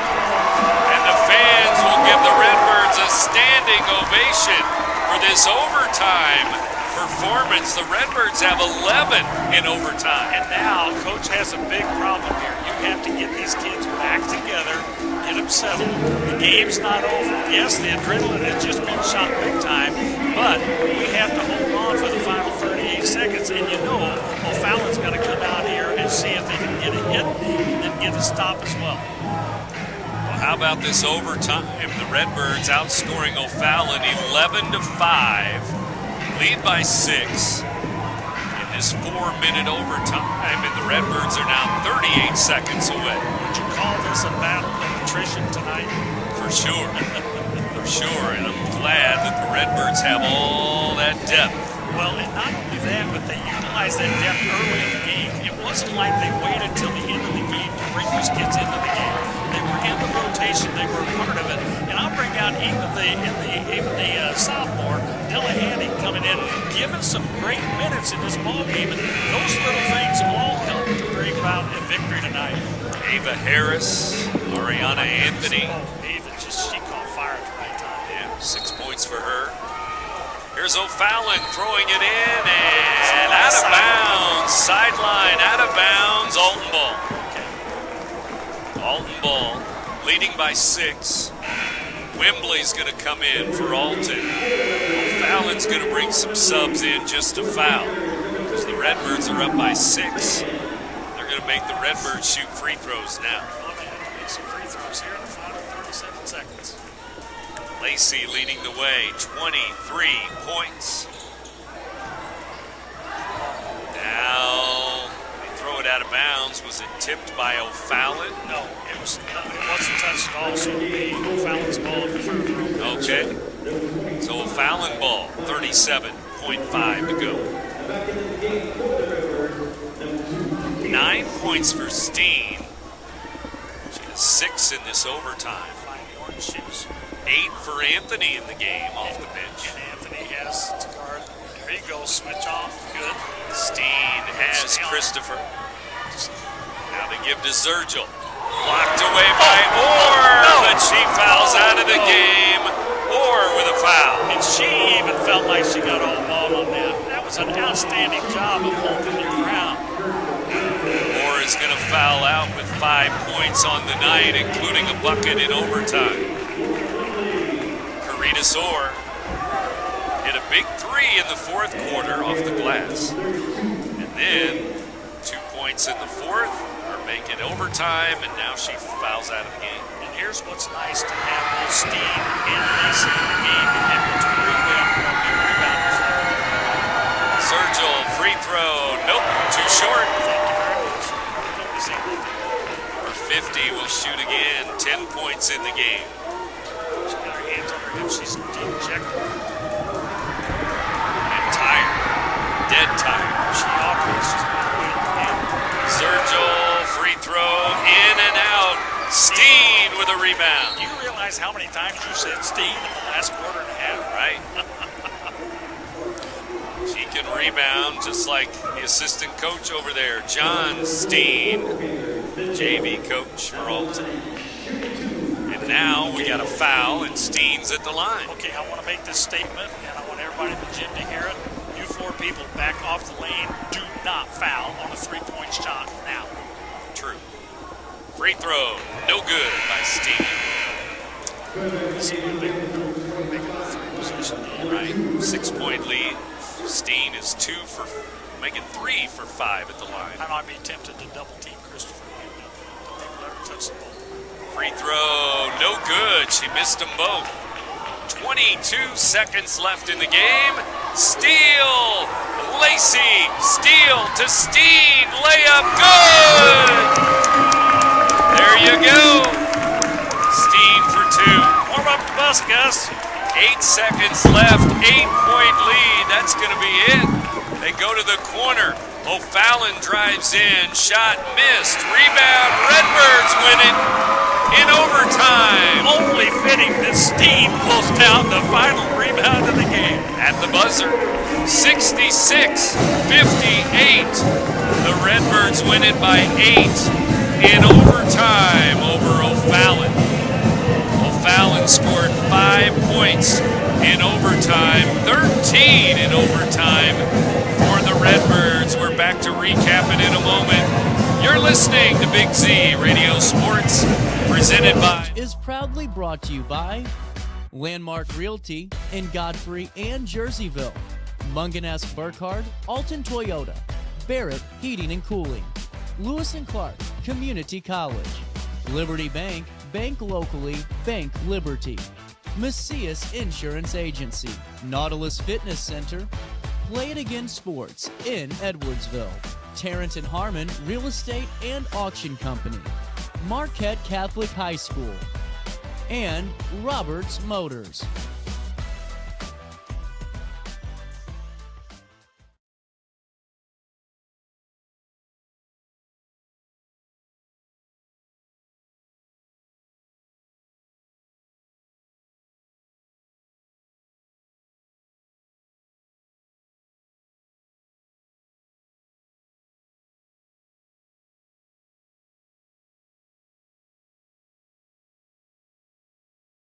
And the fans will give the Redbirds a standing ovation for this overtime performance. The Redbirds have 11 in overtime. And now, Coach has a big problem here. You have to get these kids back together, get them settled. The game's not over. Yes, the adrenaline has just been shot big time, but we have to hold on for the final 38 seconds. And you know, O'Fallon's got to come out here and see if they can get a hit and then get a stop as well. Well, how about this overtime? The Redbirds outscoring O'Fallon 11-5. Lead by 6 in this 4-minute overtime, and the Redbirds are now 38 seconds away. Would you call this a battle of attrition tonight? For sure. For sure, and I'm glad that the Redbirds have all that depth. Well, and not only that, but they utilized that depth early in the game. It wasn't like they waited till the end of the game to bring these kids into the game. They were in the rotation. They were a part of it. And I'll bring out even the sophomore, Delahanty, coming in, giving some great minutes in this ball game. And those little things all help to bring about a victory tonight. Ava Harris, Ariana Anthony. Ava, she caught fire at the right time. Yeah, 6 points for her. Here's O'Fallon throwing it in and out of bounds. Sideline, out of bounds. Alton ball. Alton ball, leading by 6. Wembley's going to come in for Alton. O'Fallon's going to bring some subs in just to foul. Because the Redbirds are up by 6. They're going to make the Redbirds shoot free throws now. Well, they have to make some free throws here in the final 37 seconds. Lacey leading the way, 23 points. Now, they throw it out of bounds. Was it tipped by O'Fallon? No, it wasn't touched at all, so it'll be O'Fallon's ball in the front row. Okay. So O'Fallon ball, 37.5 to go. 9 points for Steen. She has 6 in this overtime. 8 for Anthony in the game off the bench. And Anthony has to guard. There you go, switch off. Good. Steen has Christopher. Now they give to Zergel. Blocked away by Orr, but she fouls out of the game. Orr with a foul. And she even felt like she got all ball on that. That was an outstanding job of holding your ground. Orr is going to foul out with 5 points on the night, including a bucket in overtime. Caritas Orr hit a big 3 in the fourth quarter off the glass. And then 2 points in the fourth are making overtime, and now she fouls out of the game. And here's what's nice to have both Steen and Lacey in the game and having 2 rebounders there. Zergel, free throw. Nope, too short. Thank you very much. For 50 will shoot again. 10 points in the game. She got her hands on her hips. She's dejected. And tired. Dead tired. She operates. She's been away in the game. Zergel, free throw, in and out. Steen with a rebound. Do you realize how many times you said Steen in the last quarter and a half? Right. She can rebound just like the assistant coach over there, John Steen. the JV coach for Alton. And now we got a foul, and Steen's at the line. Okay, I want to make this statement, and I want everybody in the gym to hear it. You four people back off the lane. Do not foul on a three-point shot now. True. Free throw, no good by Steen. This is making a three-position lead. Right, 6-point lead. Steen is making 3 for 5 at the line. I might be tempted to double-team Christopher right now. Don't even let her touch the ball. Free throw, no good. She missed them both. 22 seconds left in the game. Steal, Lacey, steal to Steen, layup, good! There you go. Steen for 2. Warm up the bus, Gus. 8 seconds left, 8-point lead. That's going to be it. They go to the corner. O'Fallon drives in, shot missed, rebound, Redbirds win it in overtime. Only fitting that Steen pulls down the final rebound of the game. At the buzzer, 66-58. The Redbirds win it by 8 in overtime over O'Fallon. O'Fallon scored 5 points in overtime, 13 in overtime for the Redbirds. We're back to recap it in a moment. You're listening to Big Z Radio Sports, presented by... Is proudly brought to you by Landmark Realty in Godfrey and Jerseyville, Mungan Burkhardt, Alton Toyota, Barrett Heating and Cooling, Lewis and Clark Community College, Liberty Bank, bank locally, bank Liberty, Macias Insurance Agency, Nautilus Fitness Center, Play It Again Sports in Edwardsville, Tarrant and Harmon Real Estate and Auction Company, Marquette Catholic High School, and Roberts Motors.